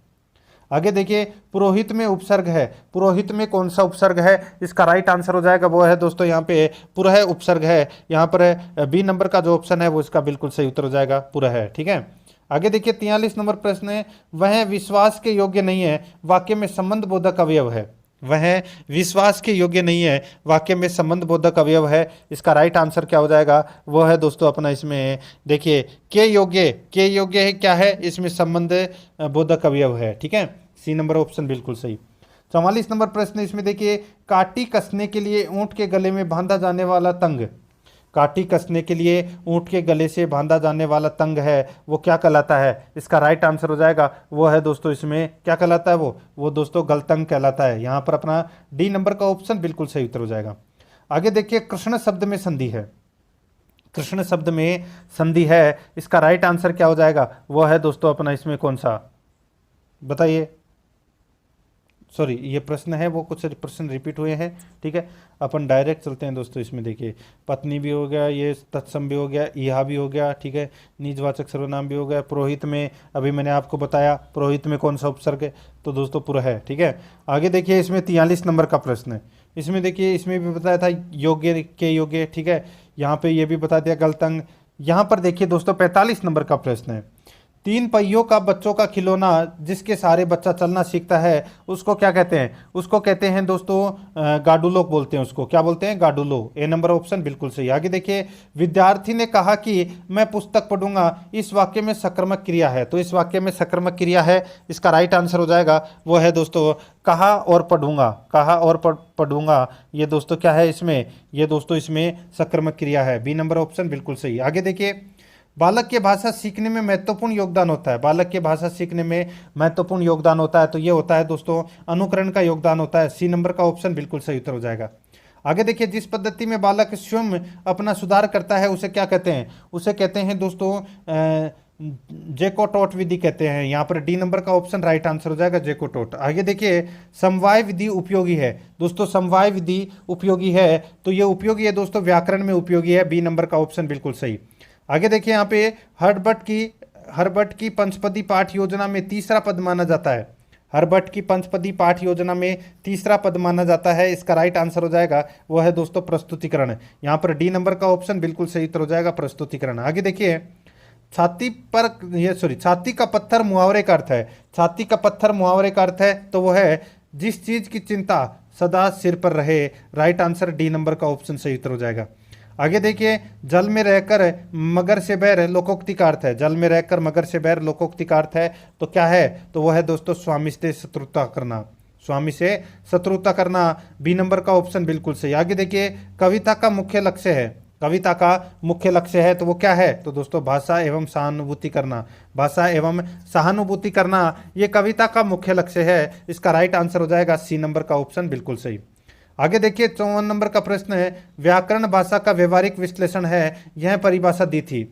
आगे देखिए, पुरोहित में उपसर्ग है, पुरोहित में कौन सा उपसर्ग है? इसका राइट आंसर हो जाएगा वो है दोस्तों यहाँ पे पुरह उपसर्ग है, यहाँ पर बी नंबर का जो ऑप्शन है वो इसका बिल्कुल सही उत्तर हो जाएगा, पुरह है। ठीक है, आगे देखिए, 43 नंबर प्रश्न है, वह विश्वास के योग्य नहीं है, वाक्य में संबंध बोधक अवयव है। वह विश्वास के योग्य नहीं है, वाक्य में संबंध बोधक अवयव है, इसका राइट आंसर क्या हो जाएगा? वो है दोस्तों अपना इसमें देखिए के योग्य है, क्या है? इसमें संबंध बोधक अवयव है। ठीक है, सी नंबर ऑप्शन बिल्कुल सही। 44 नंबर प्रश्न, इसमें देखिए, काटी कसने के लिए ऊंट के गले में बांधा जाने वाला तंग, काटी कसने के लिए ऊंट के गले से बांधा जाने वाला तंग है वो क्या कहलाता है? इसका राइट आंसर हो जाएगा वो है दोस्तों इसमें क्या कहलाता है? वो दोस्तों गलतंग कहलाता है। यहाँ पर अपना डी नंबर का ऑप्शन बिल्कुल सही उत्तर हो जाएगा। आगे देखिए, कृष्ण शब्द में संधि है, कृष्ण शब्द में संधि है, इसका राइट आंसर क्या हो जाएगा? वो है दोस्तों अपना इसमें कौन सा? बताइए, सॉरी ये प्रश्न है वो कुछ प्रश्न रिपीट हुए हैं। ठीक है, अपन डायरेक्ट चलते हैं दोस्तों। इसमें देखिए, पत्नी भी हो गया, ये तत्सम भी हो गया, इहा भी हो गया। ठीक है, निजवाचक सर्वनाम भी हो गया। पुरोहित में अभी मैंने आपको बताया, पुरोहित में कौन सा उपसर्ग है? तो दोस्तों पुरः है। ठीक है, आगे देखिए, इसमें 43 नंबर का प्रश्न है, इसमें देखिए, इसमें भी बताया था योग्य के योग्य। ठीक है, यहाँ पे ये भी बता दिया गलतंग। यहाँ पर देखिए दोस्तों 45 नंबर का प्रश्न है, तीन पहियों का बच्चों का खिलौना जिसके सहारे बच्चा चलना सीखता है उसको क्या कहते हैं? उसको कहते हैं दोस्तों गाडुलो बोलते हैं उसको। क्या बोलते हैं? गाडुलो। ए नंबर ऑप्शन बिल्कुल सही। आगे देखिए, विद्यार्थी ने कहा कि मैं पुस्तक पढ़ूंगा, इस वाक्य में सकर्मक क्रिया है। तो इस वाक्य में सकर्मक क्रिया है, इसका राइट आंसर हो जाएगा वो है दोस्तों कहा और पढ़ूंगा। कहा और पढ़ूंगा, ये दोस्तों क्या है इसमें? ये दोस्तों इसमें सकर्मक क्रिया है। बी नंबर ऑप्शन बिल्कुल सही। आगे देखिए, बालक के भाषा सीखने में महत्वपूर्ण योगदान होता है। बालक के भाषा सीखने में महत्वपूर्ण योगदान होता है, तो ये होता है दोस्तों अनुकरण का योगदान होता है। सी नंबर का ऑप्शन बिल्कुल सही उत्तर हो जाएगा। आगे देखिए, जिस पद्धति में बालक स्वयं अपना सुधार करता है उसे क्या कहते हैं? उसे कहते हैं दोस्तों जेकोटोट विधि कहते हैं। यहाँ पर डी नंबर का ऑप्शन राइट आंसर हो जाएगा, जेकोटोट। आगे देखिए, समवाय विधि उपयोगी है। दोस्तों समवाय विधि उपयोगी है, तो ये उपयोगी है दोस्तों व्याकरण में उपयोगी है। बी नंबर का ऑप्शन बिल्कुल सही। आगे देखिए, यहाँ पे हर्बर्ट की पंचपदी पाठ योजना में तीसरा पद माना जाता है। हर्बर्ट की पंचपदी पाठ योजना में तीसरा पद माना जाता है, इसका राइट आंसर हो जाएगा वो है दोस्तों प्रस्तुतिकरण। यहाँ पर डी नंबर का ऑप्शन बिल्कुल सही उत्तर हो जाएगा, प्रस्तुतिकरण। आगे देखिए, छाती का पत्थर मुहावरे का अर्थ है। छाती का पत्थर मुहावरे का अर्थ है, तो वो है जिस चीज की चिंता सदा सिर पर रहे। राइट आंसर डी नंबर का ऑप्शन सही उत्तर हो जाएगा। आगे देखिए, जल में रहकर मगर से बैर लोकोक्ति का अर्थ है। जल में रहकर मगर से बैर लोकोक्ति का अर्थ है, तो क्या है? तो वह है दोस्तों स्वामी से शत्रुता करना। स्वामी से शत्रुता करना, बी नंबर का ऑप्शन बिल्कुल सही। आगे देखिए, कविता का मुख्य लक्ष्य है। कविता का मुख्य लक्ष्य है, तो वो क्या है? तो दोस्तों भाषा एवं सहानुभूति करना। भाषा एवं सहानुभूति करना ये कविता का मुख्य लक्ष्य है, इसका राइट आंसर हो जाएगा सी नंबर का ऑप्शन बिल्कुल सही। आगे देखिए, 54 नंबर का प्रश्न है, व्याकरण भाषा का व्यवहारिक विश्लेषण है, यह परिभाषा दी थी।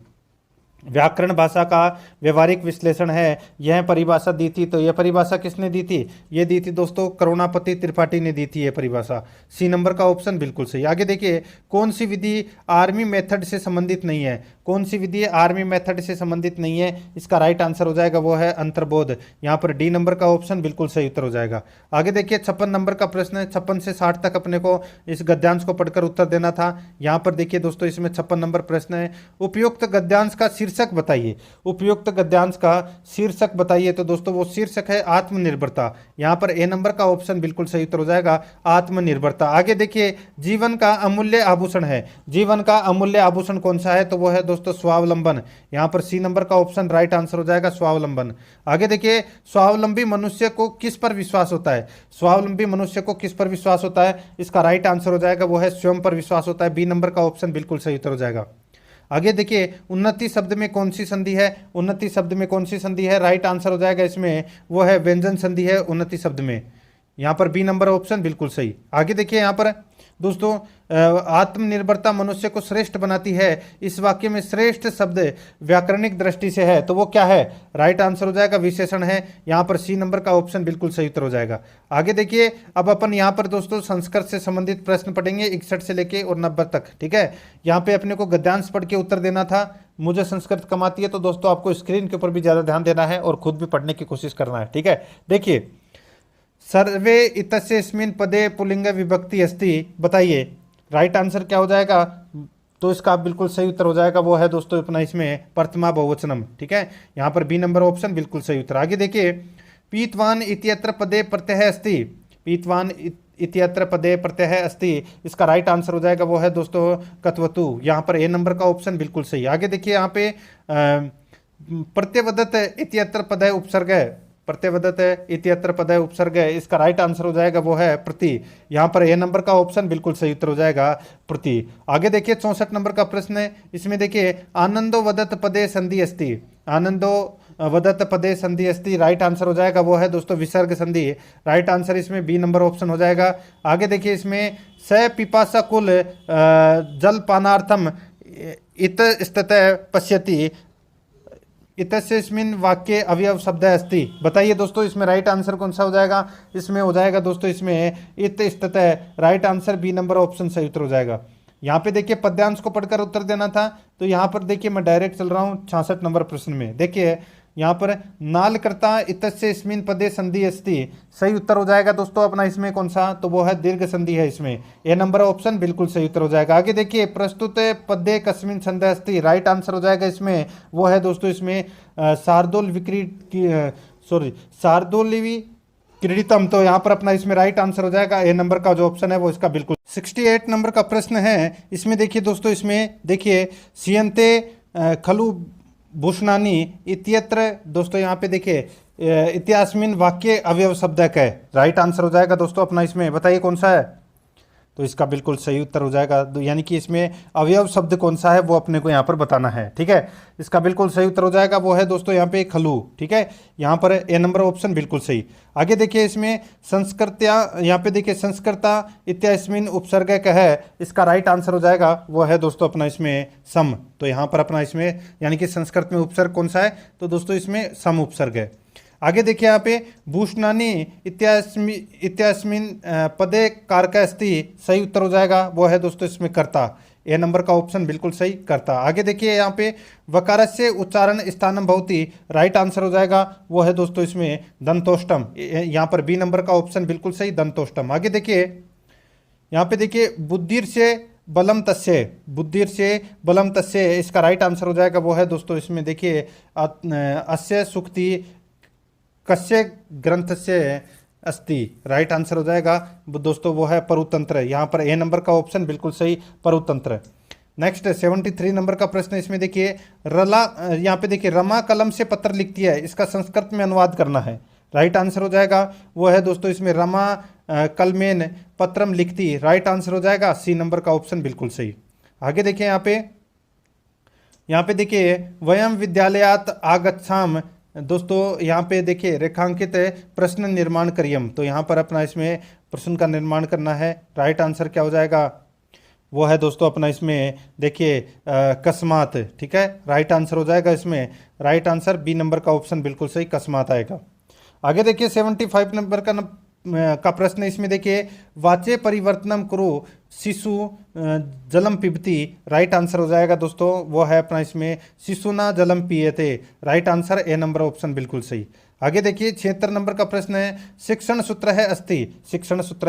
व्याकरण भाषा का व्यवहारिक विश्लेषण है, यह परिभाषा दी थी, तो यह परिभाषा किसने दी थी? ये दी थी दोस्तों करुणापति त्रिपाठी ने दी थी ये परिभाषा। सी नंबर का ऑप्शन बिल्कुल सही। आगे देखिए, कौन सी विधि आर्मी मेथड से संबंधित नहीं है? कौन सी विधि आर्मी मेथड से संबंधित नहीं है? इसका राइट आंसर हो जाएगा वो है अंतर्बोध। यहाँ पर डी नंबर का ऑप्शन बिल्कुल सही उत्तर हो जाएगा। आगे देखिए, 56 नंबर का प्रश्न है, 56 से 60 तक अपने को इस गद्यांश को पढ़कर उत्तर देना था। यहाँ पर देखिए दोस्तों, इसमें 56 नंबर प्रश्न है, उपयुक्त गद्यांश का शीर्षक बताइए। उपयुक्त गद्यांश का शीर्षक बताइए, तो दोस्तों वो शीर्षक है आत्मनिर्भरता। यहाँ पर ए नंबर का ऑप्शन बिल्कुल सही उत्तर हो जाएगा, आत्मनिर्भरता। आगे देखिए, जीवन का अमूल्य आभूषण है। जीवन का अमूल्य आभूषण कौन सा है? तो वो है दोस्तों स्वावलंबन। यहाँ पर सी नंबर का ऑप्शन राइट आंसर हो जाएगा, स्वावलंबन। आगे देखिए, स्वावलंबी मनुष्य को किस पर विश्वास होता है? स्वावलंबी मनुष्य को किस पर विश्वास होता है? इसका राइट आंसर हो जाएगा वो है स्वयं पर विश्वास होता है। बी नंबर का ऑप्शन बिल्कुल सही उत्तर हो जाएगा। आगे देखिए, उन्नति शब्द में कौन सी संधि है? उन्नति शब्द में कौन सी संधि है? राइट आंसर हो जाएगा इसमें वो है व्यंजन संधि है उन्नति शब्द में। यहाँ पर बी नंबर ऑप्शन बिल्कुल सही। आगे देखिए, यहाँ पर दोस्तों आत्मनिर्भरता मनुष्य को श्रेष्ठ बनाती है, इस वाक्य में श्रेष्ठ शब्द व्याकरणिक दृष्टि से है, तो वो क्या है? राइट आंसर हो जाएगा विशेषण है। यहाँ पर सी नंबर का ऑप्शन बिल्कुल सही उत्तर हो जाएगा। आगे देखिए, अब अपन यहाँ पर दोस्तों संस्कृत से संबंधित प्रश्न पढ़ेंगे 61 से लेके और 90 तक। ठीक है, यहाँ पे अपने को गद्यांश पढ़ के उत्तर देना था। मुझे संस्कृत कम आती है, तो दोस्तों आपको स्क्रीन के ऊपर भी ज़्यादा ध्यान देना है और खुद भी पढ़ने की कोशिश करना है। ठीक है, देखिए, सर्वे इतस्मिन् पदे पुल्लिंग विभक्ति अस्ति, बताइए राइट आंसर क्या हो जाएगा? तो इसका बिल्कुल सही उत्तर हो जाएगा वो है दोस्तों अपना इसमें प्रथमा बहुवचनम। ठीक है, यहाँ पर बी नंबर ऑप्शन बिल्कुल सही उत्तर। आगे देखिए, पीतवान इत्यत्र पदे प्रत्यय अस्ति। पीतवान इत्यत्र पदे प्रत्यय अस्ति, इसका राइट आंसर हो जाएगा वो है दोस्तों कत्वतु। यहाँ पर ए नंबर का ऑप्शन बिल्कुल सही। आगे देखिए, यहाँ पे प्रत्यवदत इत्यत्र पदे उपसर्ग है। प्रत्यवदत इत्यत्र पदे उपसर्ग है, इसका राइट आंसर हो जाएगा वो है प्रति। यहाँ पर ए नंबर का ऑप्शन बिल्कुल सही उत्तर हो जाएगा प्रति। आगे देखिए, 64 नंबर का प्रश्न है, इसमें देखिए आनंदो वदत पदे संधि अस्ति। आनंदो वदत पदे संधि अस्ति, राइट आंसर हो जाएगा वो है दोस्तों विसर्ग संधि। राइट आंसर इसमें बी नंबर ऑप्शन हो जाएगा। आगे देखिए, इसमें स पिपासा कुल जलपानार्थम इत स्थितः पश्यति, इतस्मिन् वाक्ये अवयव शब्द अस्ति। बताइए दोस्तों, इसमें राइट आंसर कौन सा हो जाएगा? इसमें हो जाएगा दोस्तों इसमें इत स्थितः। Right answer B number option सही उत्तर हो जाएगा। यहाँ पे देखिए, पद्यांश को पढ़कर उत्तर देना था, तो यहाँ पर देखिए मैं डायरेक्ट चल रहा हूँ 66 नंबर प्रश्न में। देखिए, यहाँ पर नालकृता इतस्य इस्मिन् पदे संधि अस्ति, सही उत्तर हो जाएगा दोस्तों अपना इसमें कौन सा, तो वो है दीर्घ संधि है इसमें, ए नंबर ऑप्शन बिल्कुल सही उत्तर हो जाएगा। आगे देखिए, प्रस्तुत पदे कस्मिन् छंदे अस्ति, राइट आंसर हो जाएगा इसमें वो है दोस्तों इसमें शार्दूल शार्दूलवी क्रीडितम, तो यहाँ पर अपना इसमें राइट आंसर हो जाएगा ए नंबर का जो ऑप्शन है वो इसका बिल्कुल। 68 नंबर का प्रश्न है, इसमें देखिए दोस्तों, इसमें देखिए सियंते खलु भूषणानी इत्यत्र, दोस्तों यहाँ पे देखिए इत्यास्मिन वाक्य अवयव शब्दक है, राइट आंसर हो जाएगा दोस्तों अपना इसमें, बताइए कौन सा है, तो इसका बिल्कुल सही उत्तर हो जाएगा, यानी कि इसमें अवयव शब्द कौन सा है वो अपने को यहाँ पर बताना है, ठीक है। इसका बिल्कुल सही उत्तर हो जाएगा वो है दोस्तों यहाँ पे खलु, ठीक है, यहाँ पर ए नंबर ऑप्शन बिल्कुल सही। आगे देखिए, इसमें संस्कृत्या, यहाँ पे देखिए संस्कृता इत्यास्मिन उपसर्ग का है, इसका राइट आंसर हो जाएगा वो है दोस्तों अपना इसमें सम, तो यहाँ पर अपना इसमें यानी कि संस्कृत में उपसर्ग कौन सा है, तो दोस्तों इसमें सम उपसर्ग है। आगे देखिए यहाँ पे भूषणानी इत्यास्मिन पदे कारक अस्ति, सही उत्तर हो जाएगा वो है दोस्तों इसमें कर्ता, ए नंबर का ऑप्शन बिल्कुल सही कर्ता। आगे देखिए यहाँ पे वकारस्य उच्चारण स्थानम भवति, राइट आंसर हो जाएगा वो है दोस्तों इसमें दंतोष्टम, यहाँ पर बी नंबर का ऑप्शन बिल्कुल सही दंतोष्टम। आगे देखिए यहाँ पे देखिए बुद्धिर से बलम तस्य, इसका राइट आंसर हो जाएगा वो है दोस्तों इसमें देखिए अस्य सुक्ति कस्य ग्रंथ से अस्ति, राइट आंसर हो जाएगा दोस्तों वो है परुतंत्र, यहाँ पर ए नंबर का ऑप्शन बिल्कुल सही परुतंत्र। नेक्स्ट 73 नंबर का प्रश्न, इसमें देखिए रला, यहाँ पे देखिए रमा कलम से पत्र लिखती है, इसका संस्कृत में अनुवाद करना है, राइट आंसर हो जाएगा वो है दोस्तों इसमें रमा कलमेन पत्रम लिखती, राइट आंसर हो जाएगा सी नंबर का ऑप्शन बिल्कुल सही। आगे देखिए यहाँ पे देखिए वयम विद्यालयात आगच्छाम, दोस्तों यहाँ पे देखिए रेखांकित प्रश्न निर्माण करियम, तो यहाँ पर अपना इसमें प्रश्न का निर्माण करना है, राइट आंसर क्या हो जाएगा वो है दोस्तों अपना इसमें देखिए कस्मात, ठीक है, राइट आंसर हो जाएगा इसमें, राइट आंसर बी नंबर का ऑप्शन बिल्कुल सही कस्मात आएगा। आगे देखिए 75 नंबर का प्रश्न, इसमें देखिए वाचे परिवर्तनम करो शिशु जलम पिबती, राइट आंसर हो जाएगा दोस्तों वो है अपना इसमें शिशु ना जलम पिए थे, right answer A number option बिल्कुल सही। आगे देखिए 76 नंबर का प्रश्न है, शिक्षण सूत्र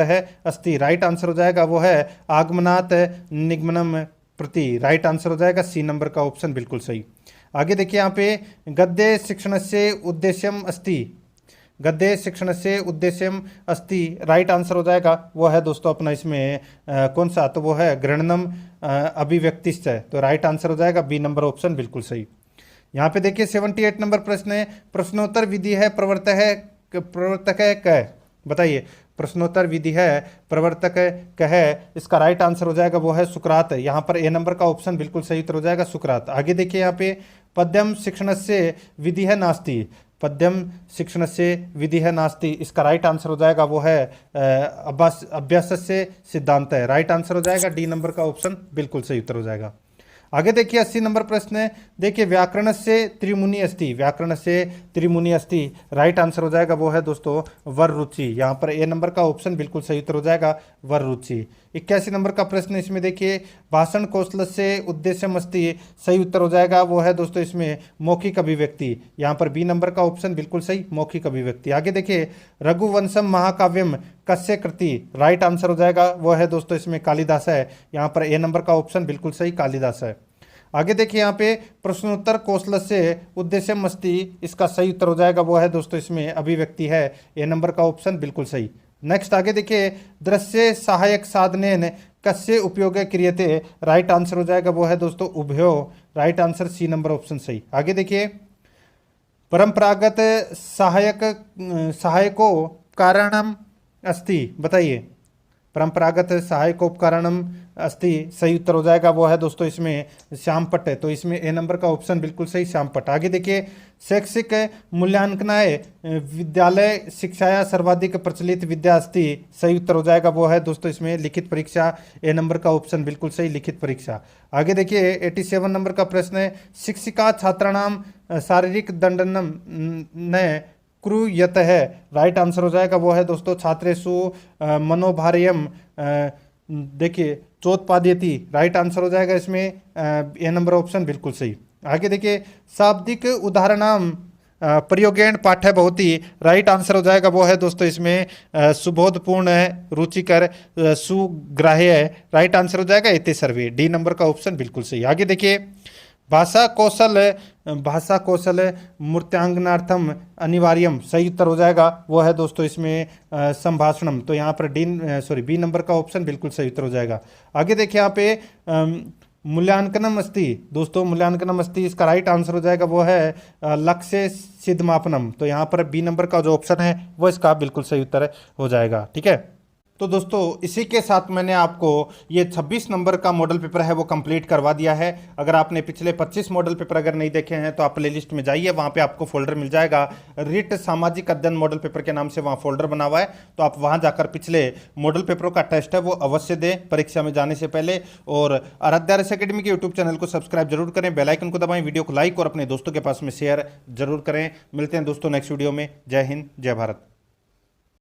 है अस्ति, राइट आंसर हो जाएगा वो है आगमनात् निगमनम प्रति, राइट आंसर हो जाएगा सी नंबर का ऑप्शन बिल्कुल सही। आगे देखिए यहाँ पे गद्य शिक्षण से उद्देश्यम अस्ति, राइट आंसर हो जाएगा वो है दोस्तों अपना इसमें कौन सा, तो वो है गृहणनम अभिव्यक्तिश्च, तो राइट आंसर हो जाएगा बी नंबर ऑप्शन बिल्कुल सही। यहाँ पे देखिए 78 नंबर प्रश्न है, प्रश्नोत्तर विधि है प्रवर्तक है क, बताइए प्रश्नोत्तर विधि है प्रवर्तक क है, इसका राइट आंसर हो जाएगा वो है सुकरात, यहाँ पर ए नंबर का ऑप्शन बिल्कुल सही उत्तर हो जाएगा सुकरात। आगे देखिए यहाँ पे पद्यम शिक्षण से विधि है नास्ति, इसका राइट आंसर हो जाएगा वो है अभ्यास से सिद्धांत है, राइट आंसर हो जाएगा डी नंबर का ऑप्शन बिल्कुल सही उत्तर हो जाएगा। आगे देखिए 80 नंबर प्रश्न है, देखिए व्याकरण से त्रिमुनि अस्ति, राइट आंसर हो जाएगा वो है दोस्तों वर रुचि, यहाँ पर ए नंबर का ऑप्शन बिल्कुल सही उत्तर हो जाएगा वर रुचि। 81 नंबर का प्रश्न, इसमें देखिए भाषण कौशल से उद्देश्यम अस्ति, सही उत्तर हो जाएगा वो है दोस्तों इसमें मौखिक अभिव्यक्ति, यहाँ पर बी नंबर का ऑप्शन बिल्कुल सही मौखिक अभिव्यक्ति। आगे देखिए रघुवंशम महाकाव्यम कस्य कृति, राइट आंसर हो जाएगा वो है दोस्तों इसमें कालिदास है, यहाँ पर ए नंबर का ऑप्शन बिल्कुल सही कालिदास है। आगे देखिए यहाँ पे प्रश्नोत्तर कौशल से उद्देश्यम अस्ति, इसका सही उत्तर हो जाएगा वो है दोस्तों इसमें अभिव्यक्ति है, ए नंबर का ऑप्शन बिल्कुल सही। नेक्स्ट आगे देखिए दृश्य सहायक साधनेन कस्य उपयोग क्रियते, राइट आंसर हो जाएगा वो है दोस्तों उभयो, right answer C number option सही। आगे देखिए परंपरागत सहायको कारणम अस्ति, बताइए परंपरागत सहायकोपकरणम अस्ति, सही उत्तर हो जाएगा वो है दोस्तों इसमें श्यामपट्ट, तो इसमें ए नंबर का ऑप्शन बिल्कुल सही श्यामपट्ट। आगे देखिए शैक्षिक मूल्यांकनाय विद्यालय शिक्षाया सर्वाधिक प्रचलित विद्या अस्ति, सही उत्तर हो जाएगा वो है दोस्तों इसमें लिखित परीक्षा, ए नंबर का ऑप्शन बिल्कुल सही लिखित परीक्षा। आगे देखिए 87 नंबर का प्रश्न है, शिक्षिका छात्राणाम शारीरिक दंडनम न क्रूयत है, राइट आंसर हो जाएगा वो है दोस्तों छात्रेषु मनोभार्यम देखिए चोत्पाद्यति, राइट आंसर हो जाएगा इसमें ए नंबर ऑप्शन बिल्कुल सही। आगे देखिए शाब्दिक उदाहरणाम प्रयोगेण पाठ है बहुत ही राइट आंसर हो जाएगा। वो है दोस्तों इसमें सुबोधपूर्ण है, रुचिकर, सुग्राह्य है। राइट आंसर हो जाएगा एते सर्वे, डी नंबर का ऑप्शन बिल्कुल सही। आगे देखिए, भाषा कौशल मूर्त्यांगनार्थम अनिवार्यम, सही उत्तर हो जाएगा। वो है दोस्तों इसमें संभाषणम, तो यहाँ पर बी नंबर का ऑप्शन बिल्कुल सही उत्तर हो जाएगा। आगे देखिए यहाँ पे मूल्यांकनम अस्ति, दोस्तों मूल्यांकनम अस्ति इसका राइट आंसर हो जाएगा। वो है लक्ष्य सिद्धमापनम, तो यहाँ पर बी नंबर का जो ऑप्शन है वो इसका बिल्कुल सही उत्तर हो जाएगा। ठीक है, तो दोस्तों इसी के साथ मैंने आपको ये 26 नंबर का मॉडल पेपर है वो कंप्लीट करवा दिया है। अगर आपने पिछले 25 मॉडल पेपर अगर नहीं देखे हैं तो आप प्ले लिस्ट में जाइए, वहाँ पे आपको फोल्डर मिल जाएगा रिट सामाजिक अध्ययन मॉडल पेपर के नाम से, वहाँ फोल्डर बना हुआ है। तो आप वहाँ जाकर पिछले मॉडल पेपरों का टेस्ट है वो अवश्य दें परीक्षा में जाने से पहले। और आराध्या आरएस अकेडमी के यूट्यूब चैनल को सब्सक्राइब जरूर करें, बेल आइकन को दबाएं, वीडियो को लाइक और अपने दोस्तों के पास में शेयर जरूर करें। मिलते हैं दोस्तों नेक्स्ट वीडियो में। जय हिंद, जय भारत।